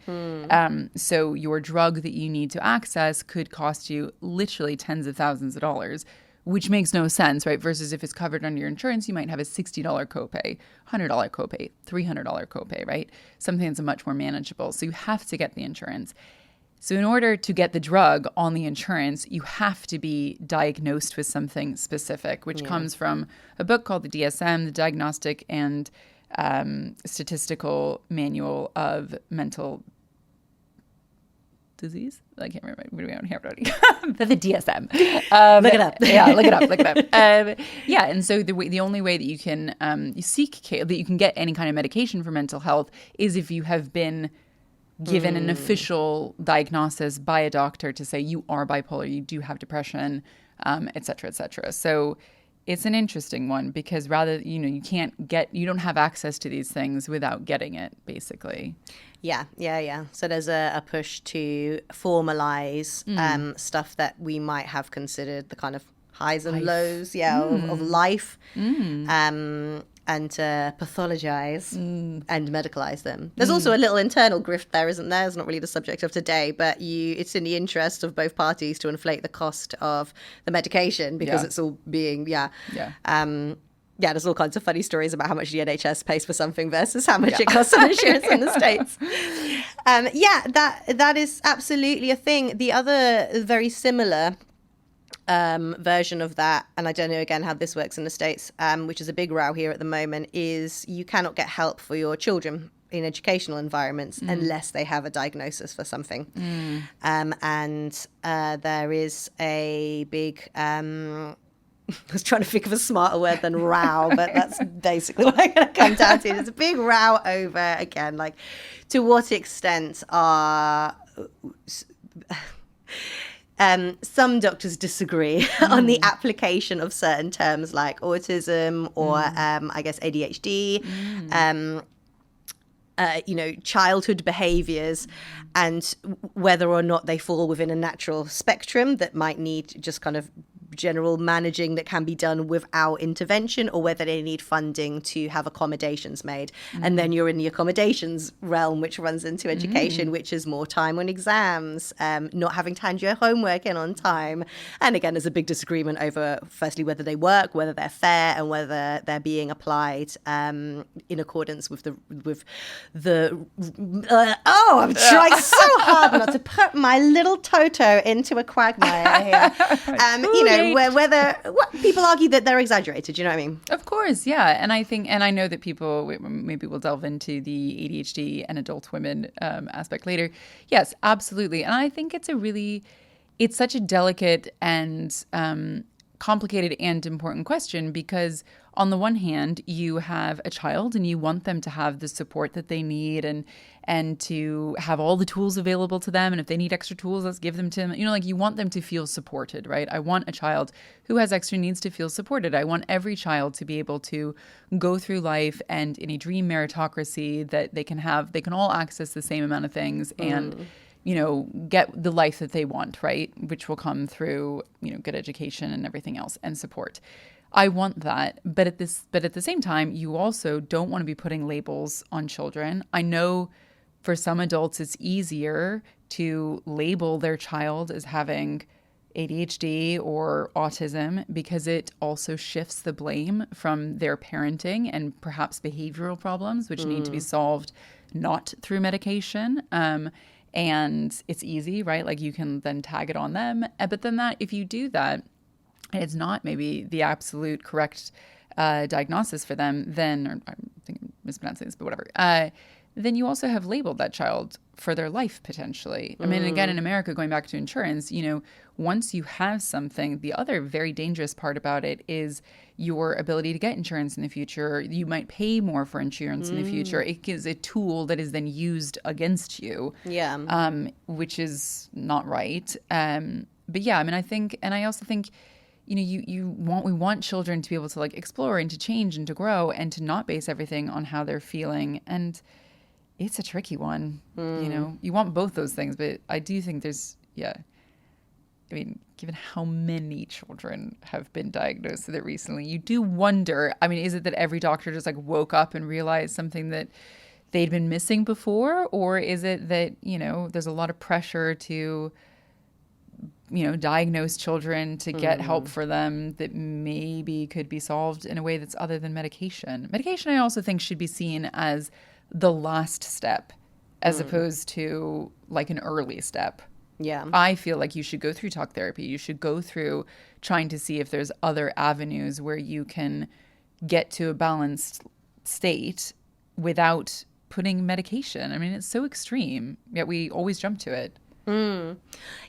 So your drug that you need to access could cost you literally tens of thousands of dollars, which makes no sense, right? Versus if it's covered under your insurance, you might have a $60 copay, $100 copay, $300 copay, right? Something that's much more manageable. So you have to get the insurance. So in order to get the drug on the insurance, you have to be diagnosed with something specific, which comes from a book called the DSM, the Diagnostic and Statistical Manual of Mental Disease. I can't remember. What do we have here? But the DSM. Look it up. Yeah, look it up. Look it up. Yeah, and so the only way that you can seek care, that you can get any kind of medication for mental health, is if you have been given an official diagnosis by a doctor to say you are bipolar, you do have depression, et cetera, et cetera. So it's an interesting one because you don't have access to these things without getting it, basically. Yeah. So there's a push to formalize stuff that we might have considered the kind of highs and lows, of life, and to pathologize and medicalize them. There's also a little internal grift there, isn't there? It's not really the subject of today, but it's in the interest of both parties to inflate the cost of the medication because it's all being, there's all kinds of funny stories about how much the NHS pays for something versus how much it costs on insurance in the States. That is absolutely a thing. The other very similar version of that, and I don't know again how this works in the States, which is a big row here at the moment, is you cannot get help for your children in educational environments unless they have a diagnosis for something. And there is a big I was trying to think of a smarter word than row, but that's basically what I'm going to come down to. There's a big row over, again, like, to what extent are some doctors disagree on the application of certain terms like autism or, I guess, ADHD, childhood behaviors, and whether or not they fall within a natural spectrum that might need just kind of general managing that can be done without intervention, or whether they need funding to have accommodations made. And then you're in the accommodations realm, which runs into education, which is more time on exams, not having to hand your homework in on time. And again, there's a big disagreement over, firstly, whether they work, whether they're fair, and whether they're being applied in accordance with I'm trying so hard not to put my little Toto into a quagmire here. Whether people argue that they're exaggerated, you know what I mean? Of course, yeah. And I know that people, maybe we'll delve into the ADHD and adult women aspect later. Yes, absolutely. And I think it's such a delicate and complicated and important question, because on the one hand, you have a child and you want them to have the support that they need and to have all the tools available to them. And if they need extra tools, let's give them to them. You want them to feel supported, right? I want a child who has extra needs to feel supported. I want every child to be able to go through life and in a dream meritocracy that they can all access the same amount of things and get the life that they want, right? Which will come through, good education and everything else and support. I want that. But at the same time, you also don't want to be putting labels on children. I know for some adults, it's easier to label their child as having ADHD or autism because it also shifts the blame from their parenting and perhaps behavioral problems, which need to be solved not through medication. And it's easy, right? Like you can then tag it on them. But then if you do that, and it's not maybe the absolute correct diagnosis for them, then, or I think I'm mispronouncing this, but whatever, then you also have labeled that child for their life potentially. I mean, again, in America, going back to insurance, once you have something, the other very dangerous part about it is your ability to get insurance in the future. You might pay more for insurance in the future. It is a tool that is then used against you, which is not right. But yeah, I mean, I also think, we want children to be able to like explore and to change and to grow and to not base everything on how they're feeling. And it's a tricky one. You want both those things, but I do think I mean, given how many children have been diagnosed with it recently, you do wonder, I mean, is it that every doctor just like woke up and realized something that they'd been missing before? Or is it that, there's a lot of pressure to, diagnose children to get help for them that maybe could be solved in a way that's other than medication? Medication, I also think, should be seen as the last step as opposed to like an early step. Yeah. I feel like you should go through talk therapy. You should go through trying to see if there's other avenues where you can get to a balanced state without putting medication. I mean, it's so extreme, yet we always jump to it.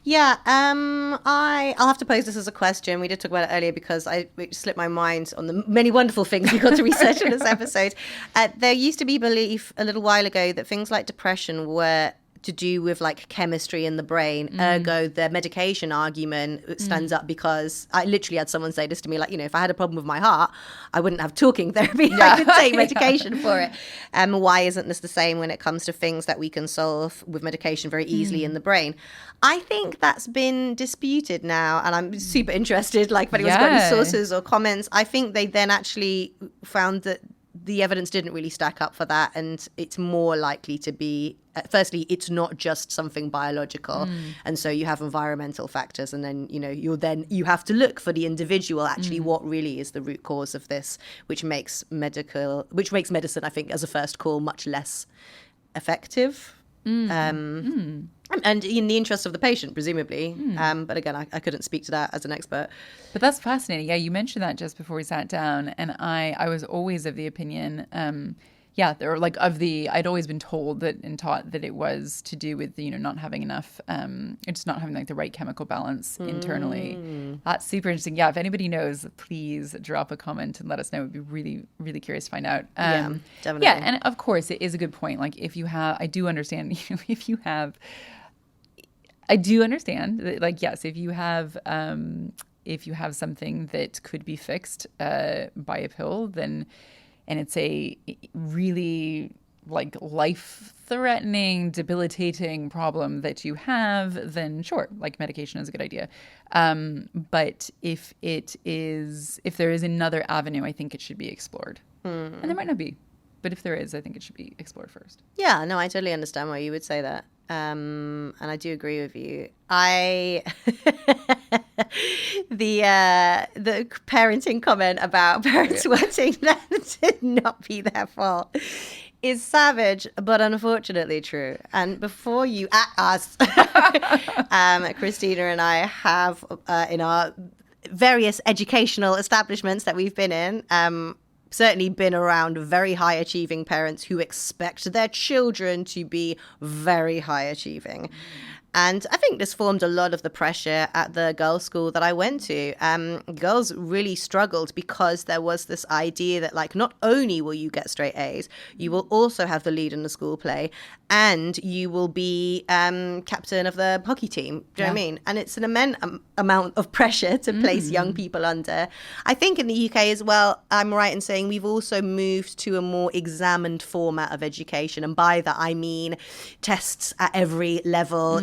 Yeah, I'll have to pose this as a question. We did talk about it earlier because it slipped my mind on the many wonderful things we got to research in this episode. There used to be belief a little while ago that things like depression were to do with like chemistry in the brain. Ergo, the medication argument stands up because I literally had someone say this to me, like, if I had a problem with my heart, I wouldn't have talking therapy. I could take medication for it. Why isn't this the same when it comes to things that we can solve with medication very easily in the brain? I think that's been disputed now, and I'm super interested, like, if anyone's got any sources or comments. I think they then actually found that the evidence didn't really stack up for that, and it's more likely to be, firstly, it's not just something biological, and so you have environmental factors, and then you have to look for the individual, actually what really is the root cause of this, which makes medicine, I think, as a first call, much less effective. And in the interest of the patient, presumably. But again, I couldn't speak to that as an expert. But that's fascinating. Yeah, you mentioned that just before we sat down. And I was always of the opinion, I'd always been told that and taught that it was to do with, not having enough, it's not having like the right chemical balance internally. That's super interesting. Yeah, if anybody knows, please drop a comment and let us know. We'd be really, really curious to find out. Yeah, definitely. Yeah, and of course, it is a good point. Like I do understand, I do understand that, like, yes, if you have something that could be fixed by a pill, then, and it's a really like life-threatening, debilitating problem that you have, then sure, like medication is a good idea. But if there is another avenue, I think it should be explored. And there might not be, but if there is, I think it should be explored first. Yeah, no, I totally understand why you would say that. And I do agree with you. The parenting comment about parents wanting them to not be their fault is savage, but unfortunately true. And before you at us, Christina and I have in our various educational establishments that we've been in, certainly been around very high achieving parents who expect their children to be very high achieving. And I think this formed a lot of the pressure at the girls' school that I went to. Girls really struggled because there was this idea that, like, not only will you get straight A's, you will also have the lead in the school play, and you will be captain of the hockey team. Do you know what I mean? And it's an immense amount of pressure to place young people under. I think in the UK as well, I'm right in saying we've also moved to a more examined format of education. And by that, I mean tests at every level,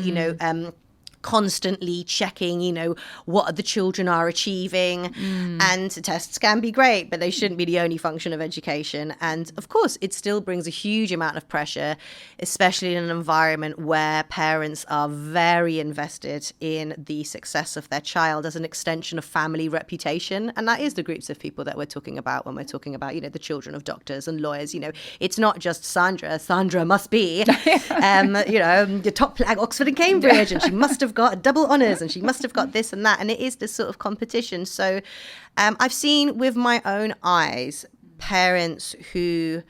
constantly checking, what the children are achieving. And tests can be great, but they shouldn't be the only function of education. And of course, it still brings a huge amount of pressure, especially in an environment where parents are very invested in the success of their child as an extension of family reputation. And that is the groups of people that we're talking about when we're talking about, the children of doctors and lawyers. It's not just Sandra. Sandra must be, the top flag Oxford and Cambridge, and she must have got a double honours, and she must have got this and that. And it is this sort of competition. So I've seen with my own eyes parents who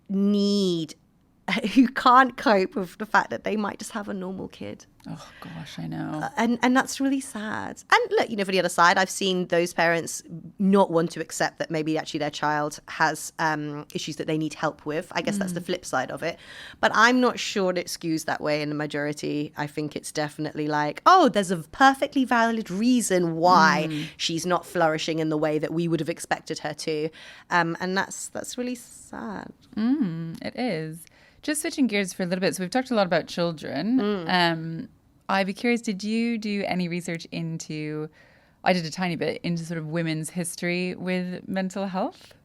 need who can't cope with the fact that they might just have a normal kid. Oh gosh, I know. And that's really sad. And look, for the other side, I've seen those parents not want to accept that maybe actually their child has issues that they need help with. I guess that's the flip side of it. But I'm not sure it skews that way in the majority. I think it's definitely like, oh, there's a perfectly valid reason why she's not flourishing in the way that we would have expected her to. And that's really sad. It is. Just switching gears for a little bit. So we've talked a lot about children. I'd be curious, did you do any research into, I did a tiny bit, into sort of women's history with mental health?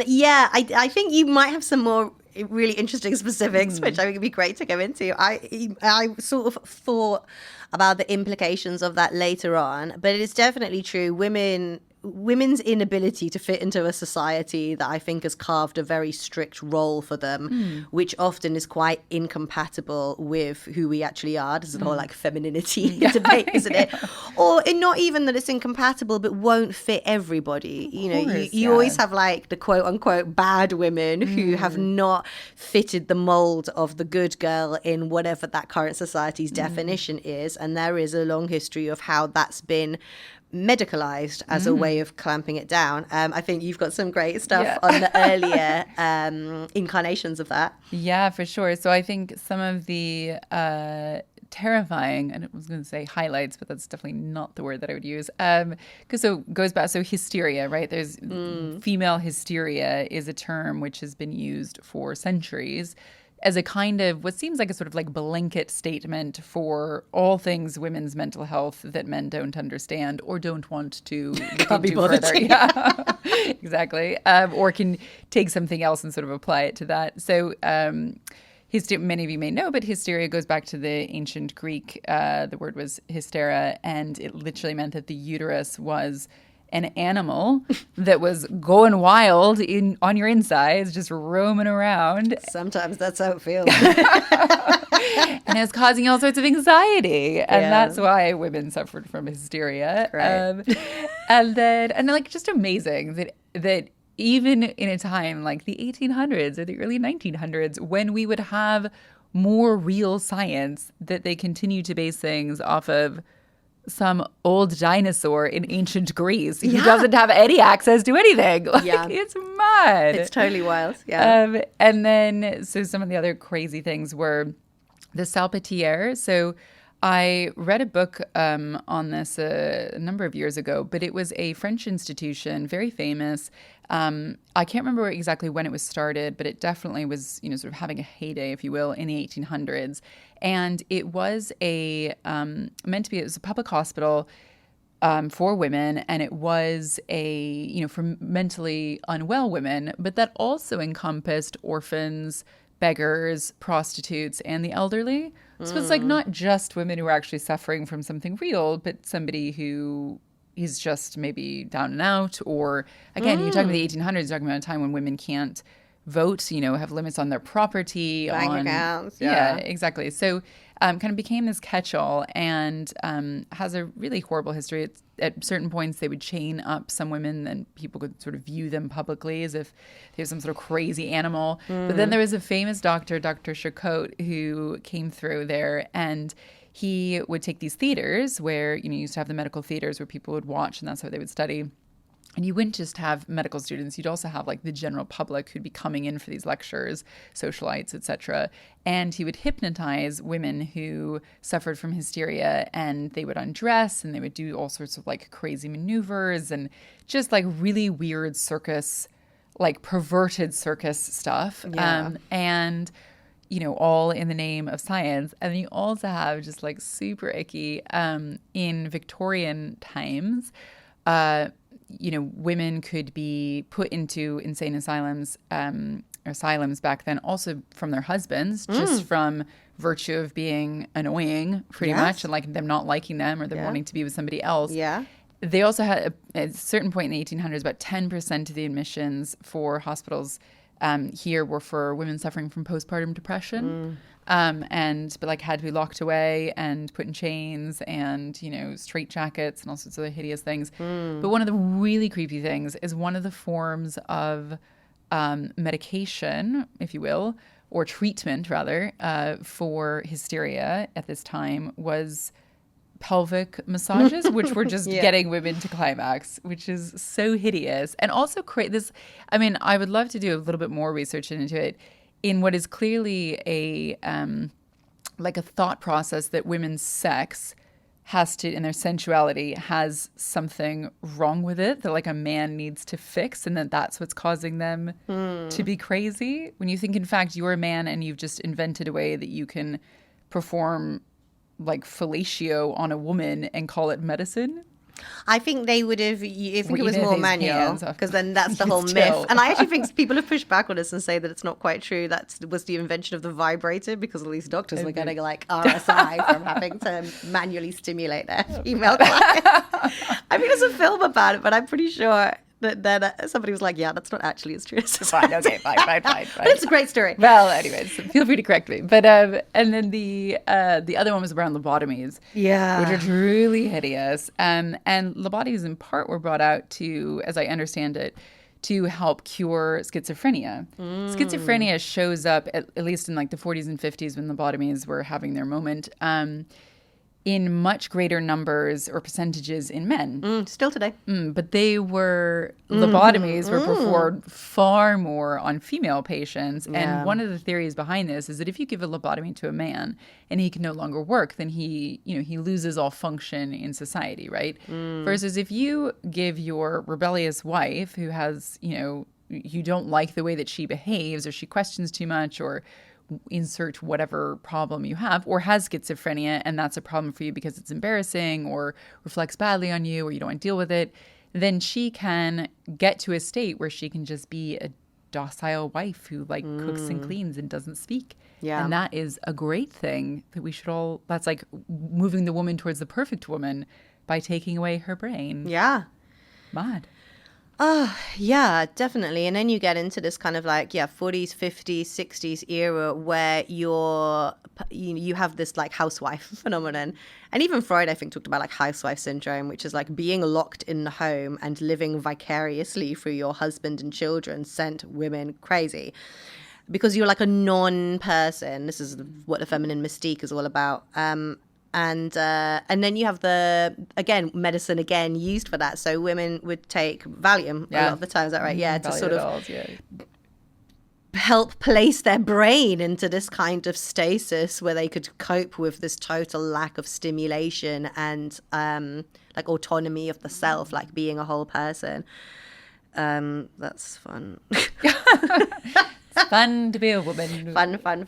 Yeah, I think you might have some more really interesting specifics, which I think would be great to go into. I sort of thought about the implications of that later on, but it is definitely true. Women's inability to fit into a society that I think has carved a very strict role for them, which often is quite incompatible with who we actually are. This is the whole like femininity debate, isn't it? Or not even that it's incompatible, but won't fit everybody. You always have like the quote unquote bad women who have not fitted the mold of the good girl in whatever that current society's definition is. And there is a long history of how that's been medicalized as a way of clamping it down. I think you've got some great stuff on the earlier incarnations of that. Yeah, for sure. So I think some of the terrifying, and I was going to say highlights, but that's definitely not the word that I would use. Because goes back, so hysteria, right? There's female hysteria is a term which has been used for centuries as a kind of what seems like a sort of like blanket statement for all things women's mental health that men don't understand or don't want to look into further. Yeah, exactly. Or can take something else and sort of apply it to that. So many of you may know, but hysteria goes back to the ancient Greek. The word was hystera, and it literally meant that the uterus was an animal that was going wild on your insides, just roaming around. Sometimes that's how it feels. And it was causing all sorts of anxiety. And that's why women suffered from hysteria. Right. And then like just amazing that even in a time like the 1800s or the early 1900s, when we would have more real science, that they continue to base things off of some old dinosaur in ancient Greece who doesn't have any access to anything. It's mad. It's totally wild. Yeah. And then, so some of the other crazy things were the salpêtrière. So I read a book on this a number of years ago, but it was a French institution, very famous. I can't remember exactly when it was started, but it definitely was, sort of having a heyday, if you will, in the 1800s. And it was it was a public hospital for women, and it was for mentally unwell women, but that also encompassed orphans, beggars, prostitutes, and the elderly. So it's like not just women who are actually suffering from something real, but somebody who is just maybe down and out. Or again, you're talking about the 1800s, you're talking about a time when women can't vote, have limits on their property, bank accounts. Yeah, exactly. So kind of became this catch-all and has a really horrible history. At certain points, they would chain up some women and people could sort of view them publicly as if they were some sort of crazy animal. But then there was a famous doctor, Dr. Charcot, who came through there, and he would take these theaters where, you used to have the medical theaters where people would watch, and that's how they would study. And you wouldn't just have medical students, you'd also have like the general public who'd be coming in for these lectures, socialites, etc. And he would hypnotize women who suffered from hysteria, and they would undress and they would do all sorts of like crazy maneuvers and just like really weird circus, like perverted circus stuff. Yeah. And all in the name of science. And then you also have just like super icky in Victorian times, women could be put into insane asylums, or asylums back then, also from their husbands, just from virtue of being annoying, pretty much, and like them not liking them or them wanting to be with somebody else. Yeah. They also had, at a certain point in the 1800s, about 10% of the admissions for hospitals here were for women suffering from postpartum depression. But like had to be locked away and put in chains and, straight jackets and all sorts of other hideous things. But one of the really creepy things is one of the forms of medication, if you will, or treatment rather, for hysteria at this time was pelvic massages, which were just getting women to climax, which is so hideous. And also create this, I mean, I would love to do a little bit more research into it in what is clearly a like a thought process that women's sex has to, in their sensuality, has something wrong with it that like a man needs to fix, and that's what's causing them to be crazy. When you think, in fact, you're a man and you've just invented a way that you can perform like fellatio on a woman and call it medicine. I think they would have, I think it was more manual, because then that's the whole myth. And I actually think people have pushed back on this and say that it's not quite true. That was the invention of the vibrator, because all these doctors were getting like RSI from having to manually stimulate their female clients. I mean, there's a film about it, but I'm pretty sure that then somebody was like, yeah, that's not actually as true as fine. Okay, fine. But it's a great story. Well, anyways, feel free to correct me. But and then the other one was around lobotomies, which are truly hideous. And lobotomies in part were brought out to, as I understand it, to help cure schizophrenia. Schizophrenia shows up at least in like the 40s and 50s when lobotomies were having their moment. In much greater numbers or percentages in men. Still today. But lobotomies were performed far more on female patients. Yeah. And one of the theories behind this is that if you give a lobotomy to a man and he can no longer work, then he loses all function in society, right? Versus if you give your rebellious wife who has, you don't like the way that she behaves or she questions too much or insert whatever problem you have, or has schizophrenia and that's a problem for you because it's embarrassing or reflects badly on you or you don't want to deal with it, then she can get to a state where she can just be a docile wife who like cooks and cleans and doesn't speak. Yeah. And that is a great thing that we should all, that's like moving the woman towards the perfect woman by taking away her brain. Yeah. Mad. Oh, yeah, definitely. And then you get into this kind of like, 40s, 50s, 60s era where you have this like housewife phenomenon. And even Freud, I think, talked about like housewife syndrome, which is like being locked in the home and living vicariously through your husband and children sent women crazy. Because you're like a non-person. This is what the feminine mystique is all about. And then you have medicine used for that. So women would take Valium a lot of the time. Is that right? Yeah, to sort of help place their brain into this kind of stasis where they could cope with this total lack of stimulation and like autonomy of the self, like being a whole person. That's fun. It's fun to be a woman. Fun.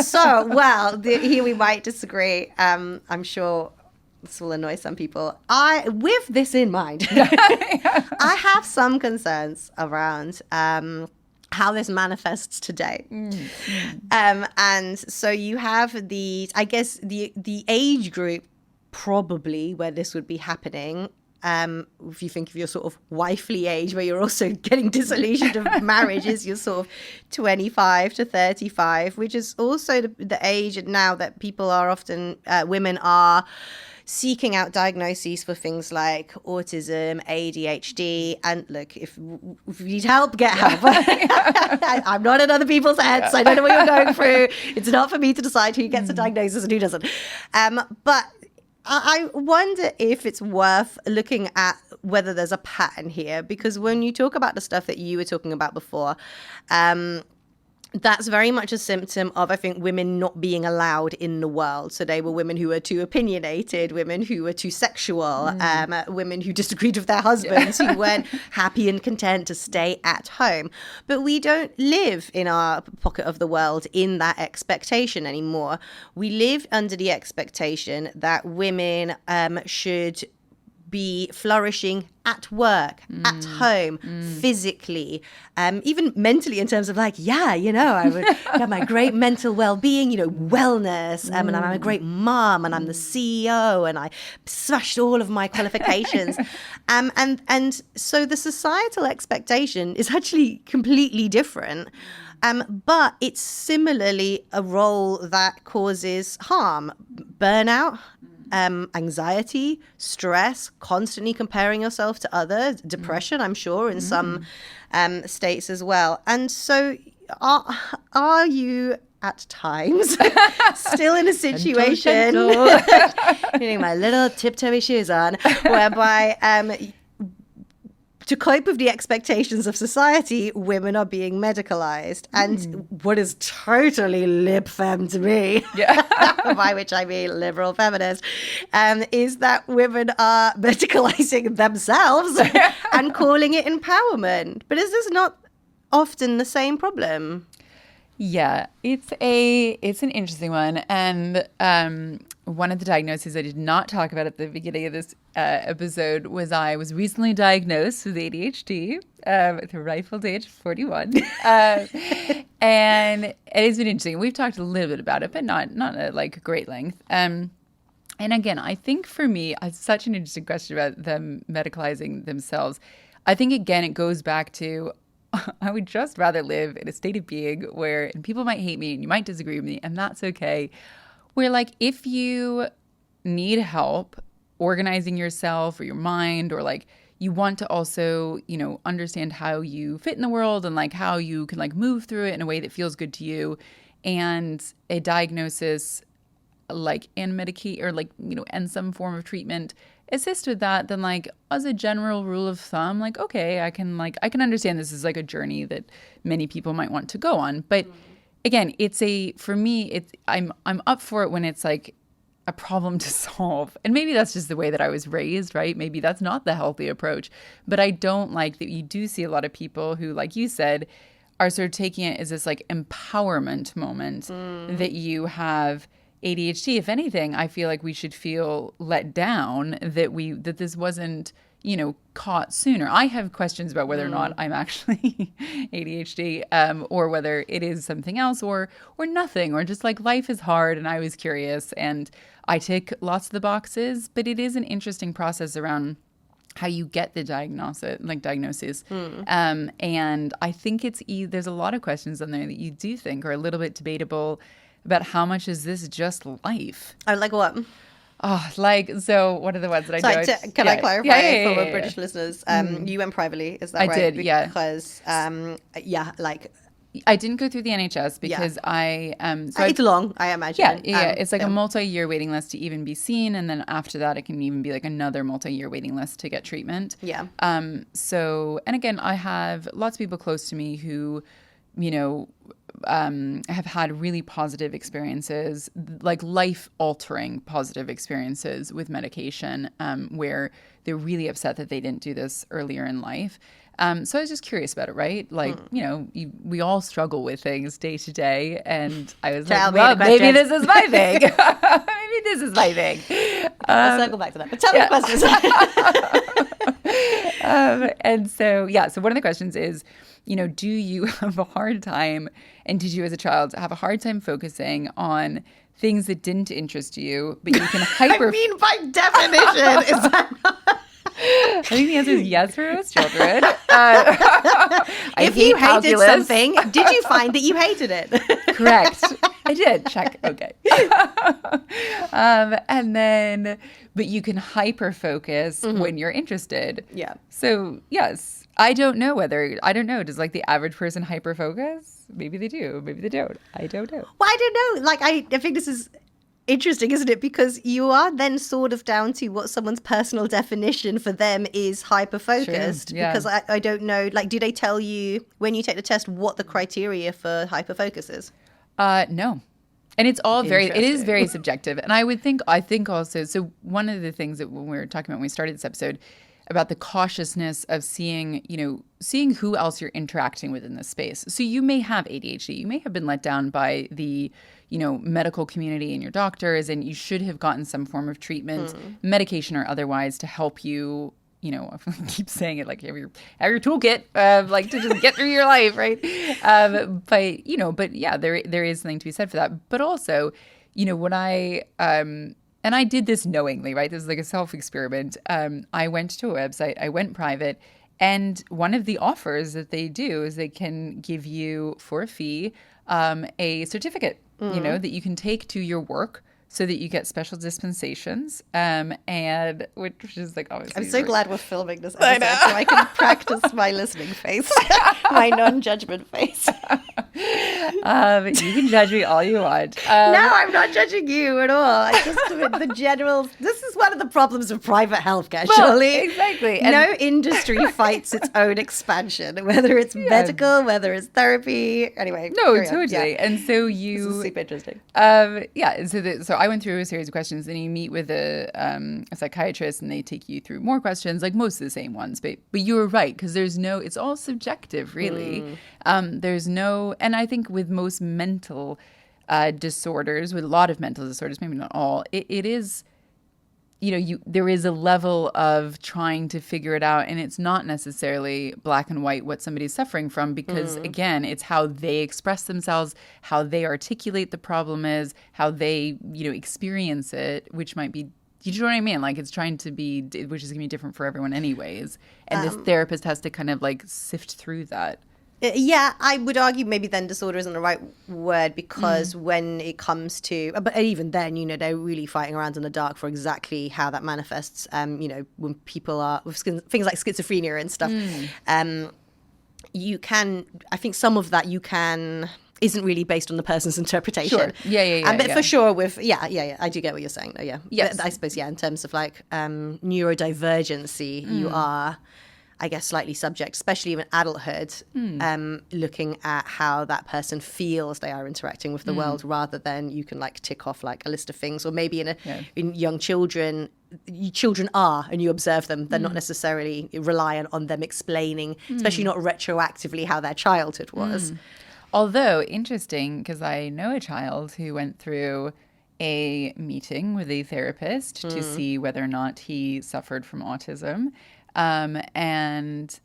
So, here we might disagree. I'm sure this will annoy some people. With this in mind, I have some concerns around how this manifests today. And so you have the age group probably where this would be happening. If you think of your sort of wifely age where you're also getting disillusioned of marriage, is your sort of 25 to 35, which is also the age now that people are often, women are seeking out diagnoses for things like autism, ADHD, and look, if you need help, get help. I'm not in other people's heads. I don't know what you're going through. It's not for me to decide who gets a diagnosis and who doesn't. But I wonder if it's worth looking at whether there's a pattern here, because when you talk about the stuff that you were talking about before, that's very much a symptom of, I think, women not being allowed in the world. So they were women who were too opinionated, women who were too sexual, women who disagreed with their husbands, who weren't happy and content to stay at home. But we don't live in our pocket of the world in that expectation anymore. We live under the expectation that women should be flourishing at work, at home, physically, even mentally, in terms of like, I would have my great mental well-being, wellness, and I'm a great mom, and I'm the CEO, and I smashed all of my qualifications. And so the societal expectation is actually completely different. But it's similarly a role that causes harm, burnout, anxiety, stress, constantly comparing yourself to others, depression, I'm sure, in some states as well. And so are you at times still in a situation, getting my little tiptoey shoes on, whereby to cope with the expectations of society, women are being medicalized. And what is totally lib fem to me, by which I mean liberal feminist, is that women are medicalizing themselves and calling it empowerment. But is this not often the same problem? Yeah, it's an interesting one. And one of the diagnoses I did not talk about at the beginning of this episode was I was recently diagnosed with ADHD at the rightful age of 41. And it's been interesting. We've talked a little bit about it, but not at like great length. And again, I think for me, it's such an interesting question about them medicalizing themselves. I think, again, it goes back to I would just rather live in a state of being where, and people might hate me and you might disagree with me, and that's okay, where like if you need help organizing yourself or your mind, or like you want to also, you know, understand how you fit in the world and like how you can like move through it in a way that feels good to you, and a diagnosis like and medicate or like, you know, and some form of treatment assist with that, then like as a general rule of thumb, like, okay, I can understand this is like a journey that many people might want to go on. But again, for me, I'm up for it when it's like a problem to solve. And maybe that's just the way that I was raised, right? Maybe that's not the healthy approach. But I don't like that you do see a lot of people who, like you said, are sort of taking it as this like empowerment moment that you have ADHD. If anything, I feel like we should feel let down that this wasn't, you know, caught sooner. I have questions about whether or not I'm actually ADHD, or whether it is something else, or nothing, or just like life is hard and I was curious and I tick lots of the boxes. But it is an interesting process around how you get the diagnosis. And I think there's a lot of questions on there that you do think are a little bit debatable about how much is this just life? Oh, like what? Oh, like, so what are the ones that I do? Can I clarify for our British listeners? You went privately, is that right? I did, yeah. Because, like... I didn't go through the NHS because it's long, I imagine. Yeah, it's like a multi-year waiting list to even be seen. And then after that, it can even be like another multi-year waiting list to get treatment. Yeah. So, and again, I have lots of people close to me who, you know, have had really positive experiences, like life-altering positive experiences with medication, where they're really upset that they didn't do this earlier in life. So I was just curious about it, right? Like, you know, we all struggle with things day to day, and I was like, well, maybe this is my thing. Maybe this is my thing. I'll circle back to that. But tell me questions. And so, so one of the questions is, you know, do you have a hard time, and did you as a child have a hard time focusing on things that didn't interest you, but you can hyper... I mean, by definition, is that not... I think the answer is yes for most children. If you hated something, did you find that you hated it? Correct. I did. Check. Okay. And then, but you can hyper focus when you're interested. Yeah. So yes. I don't know. Does like the average person hyper focus? Maybe they do. Maybe they don't. I don't know. Well, I don't know. Like, I think this is interesting, isn't it? Because you are then sort of down to what someone's personal definition for them is hyper-focused. Yeah. Because I don't know, like, do they tell you when you take the test what the criteria for hyper-focus is? No. And it's all it is very subjective. And I think also, so one of the things that when we were talking about when we started this episode about the cautiousness of seeing who else you're interacting with in this space. So you may have ADHD. You may have been let down by the, you know, medical community and your doctors, and you should have gotten some form of treatment, medication or otherwise, to help you, you know, I keep saying it, like have your toolkit, like to just get through your life, right? But, you know, but yeah, there is something to be said for that. But also, you know, when and I did this knowingly, right? This is like a self-experiment. I went to a website, I went private, and one of the offers that they do is they can give you, for a fee, a certificate, you know, that you can take to your work so that you get special dispensations, and which is like obviously. I'm so glad we're filming this episode so I can practice my listening face, my non-judgment face. You can judge me all you want. No, I'm not judging you at all. I just the general. This is one of the problems of private healthcare. Surely, exactly. No industry fights its own expansion, whether it's medical, whether it's therapy. Anyway, no, totally. Yeah. And so this is super interesting. Yeah. So I went through a series of questions, and you meet with a psychiatrist, and they take you through more questions, like most of the same ones. But you were right, because there's no. It's all subjective, really. There's no, and I think with most mental disorders, with a lot of mental disorders, maybe not all, it is, there is a level of trying to figure it out, and it's not necessarily black and white what somebody's suffering from, because again, it's how they express themselves, how they articulate the problem is, how they, experience it, which might be, you know what I mean? Like, it's trying to be, which is going to be different for everyone anyways. And this therapist has to kind of like sift through that. Yeah, I would argue maybe then disorder isn't the right word, because when it comes to, but even then, they're really fighting around in the dark for exactly how that manifests. When people are with things like schizophrenia and stuff, you can, I think some of that isn't really based on the person's interpretation. Sure. Yeah. But for sure with, I do get what you're saying though, yeah. Yes. I suppose, in terms of like neurodivergency, you are, I guess, slightly subject, especially in adulthood, looking at how that person feels they are interacting with the world, rather than you can like tick off like a list of things. Or maybe in young children are, and you observe them, they're not necessarily reliant on them explaining, especially not retroactively, how their childhood was. Although interesting, because I know a child who went through a meeting with a therapist to see whether or not he suffered from autism. And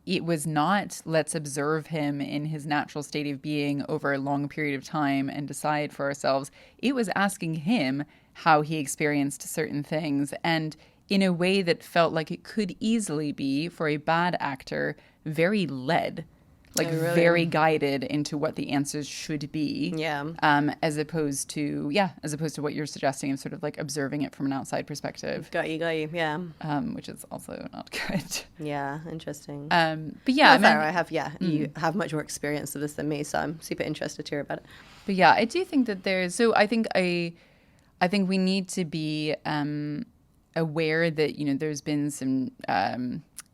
it was not, let's observe him in his natural state of being over a long period of time and decide for ourselves. It was asking him how he experienced certain things, and in a way that felt like it could easily be, for a bad actor, very led. Like very guided into what the answers should be. Yeah. As opposed to what you're suggesting of sort of like observing it from an outside perspective. Got you. Yeah. Which is also not good. Yeah. Interesting. But yeah, I have, you have much more experience of this than me, so I'm super interested to hear about it. But yeah, I do think that I think we need to be aware that, there's been some,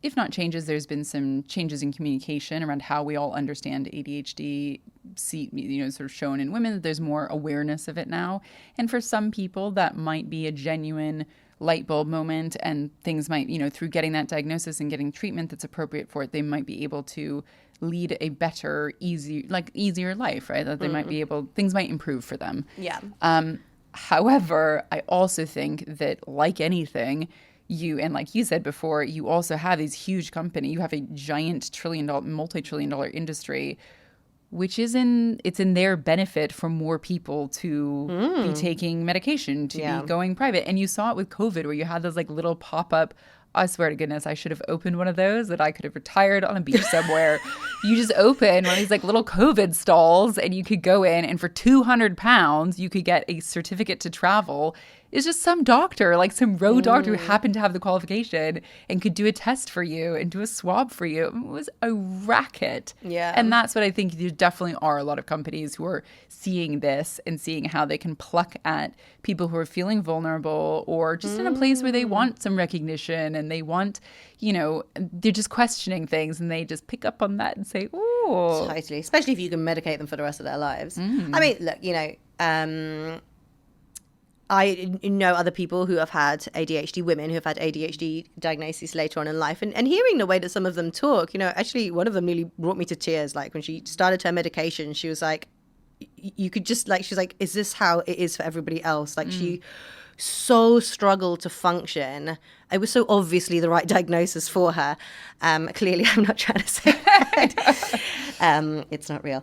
if not changes, there's been some changes in communication around how we all understand ADHD, sort of shown in women, that there's more awareness of it now. And for some people, that might be a genuine light bulb moment, and things might, through getting that diagnosis and getting treatment that's appropriate for it, they might be able to lead a better, easier life, right? That they might be able, things might improve for them. Yeah. However, I also think that, like anything, and like you said before, you also have these huge company. You have a giant multi-trillion-dollar industry, which it's in their benefit for more people to be taking medication, to be going private. And you saw it with COVID, where you had those like little pop-up, I swear to goodness, I should have opened one of those, that I could have retired on a beach somewhere. You just open one of these like little COVID stalls, and you could go in, and for £200, you could get a certificate to travel. It's just some doctor, like some road doctor who happened to have the qualification and could do a test for you and do a swab for you. It was a racket. Yeah. And that's what I think, there definitely are a lot of companies who are seeing this and seeing how they can pluck at people who are feeling vulnerable, or just in a place where they want some recognition, and they want, they're just questioning things, and they just pick up on that and say, ooh. Totally. Especially if you can medicate them for the rest of their lives. I mean, look, I know other people who have had ADHD, women who have had ADHD diagnoses later on in life. And hearing the way that some of them talk, actually one of them nearly brought me to tears. Like when she started her medication, she was like, you could just like, she's like, is this how it is for everybody else? Like she so struggled to function. It was so obviously the right diagnosis for her. Clearly, I'm not trying to say that. It's not real.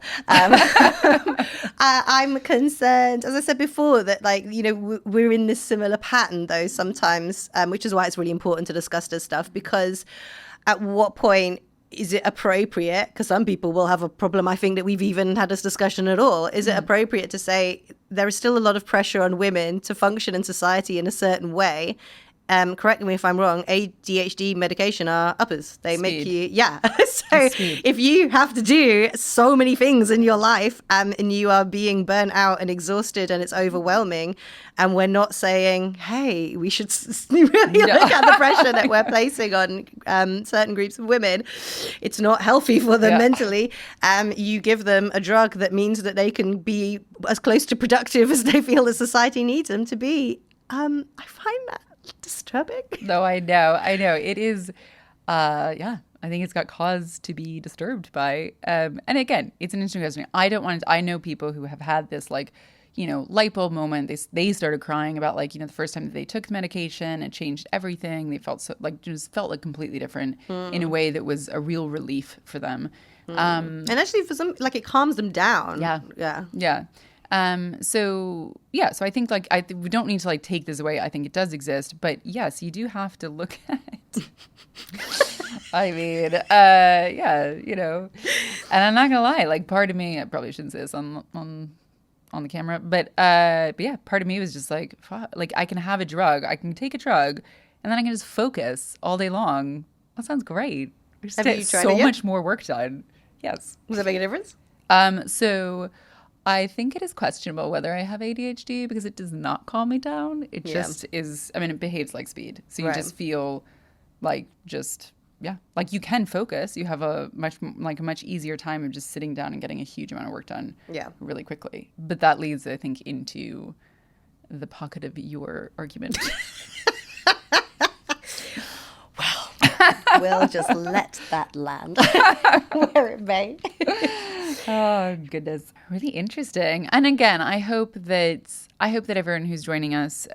I'm concerned, as I said before, that we're in this similar pattern though sometimes, which is why it's really important to discuss this stuff, because at what point is it appropriate? Because some people will have a problem, I think, that we've even had this discussion at all. Is it appropriate to say there is still a lot of pressure on women to function in society in a certain way? correct me if I'm wrong, ADHD medication are uppers. They make you, So if you have to do so many things in your life and you are being burnt out and exhausted and it's overwhelming, and we're not saying, hey, we should really look at the pressure that we're placing on certain groups of women. It's not healthy for them mentally. You give them a drug that means that they can be as close to productive as they feel that society needs them to be. I find that disturbing. No, I know. It is, I think it's got cause to be disturbed by. And again, it's an interesting question. I know people who have had this like, light bulb moment. They started crying about like, the first time that they took the medication, it changed everything. They felt just felt like completely different in a way that was a real relief for them. And actually for some, like it calms them down. Yeah. So I think like we don't need to like take this away. I think it does exist, but yes, you do have to look at it. I mean, and I'm not gonna lie, like part of me, I probably shouldn't say this on the camera, but yeah, part of me was just like, like I can have a drug, I can take a drug, and then I can just focus all day long. That sounds great. Have you tried so much more work done. Yes. Does that make a difference? So I think it is questionable whether I have ADHD because it does not calm me down. It just is, I mean, it behaves like speed. So you just feel like like you can focus. You have a much easier time of just sitting down and getting a huge amount of work done really quickly. But that leads, I think, into the pocket of your argument. We'll just let that land where it may. Oh, goodness. Really interesting. And again, I hope that everyone who's joining us,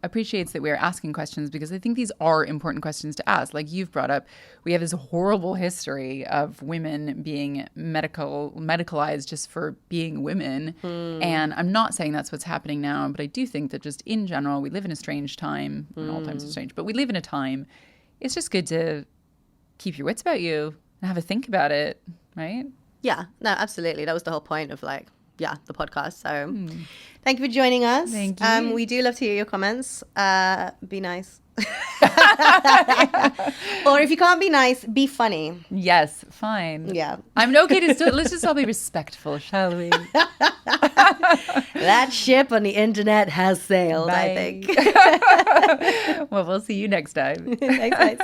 appreciates that we're asking questions because I think these are important questions to ask. Like you've brought up, we have this horrible history of women being medicalized just for being women. And I'm not saying that's what's happening now, but I do think that just in general, we live in a strange time. And all times are strange, but we live in a time. It's just good to keep your wits about you and have a think about it, right? Yeah, no, absolutely. That was the whole point of the podcast. So thank you for joining us. Thank you. We do love to hear your comments. Be nice. Or if you can't be nice, be funny. Yes, fine. Yeah. I'm okay to still, let's just all be respectful, shall we? That ship on the internet has sailed, Bye. I think. Well, we'll see you next time. Thanks, guys.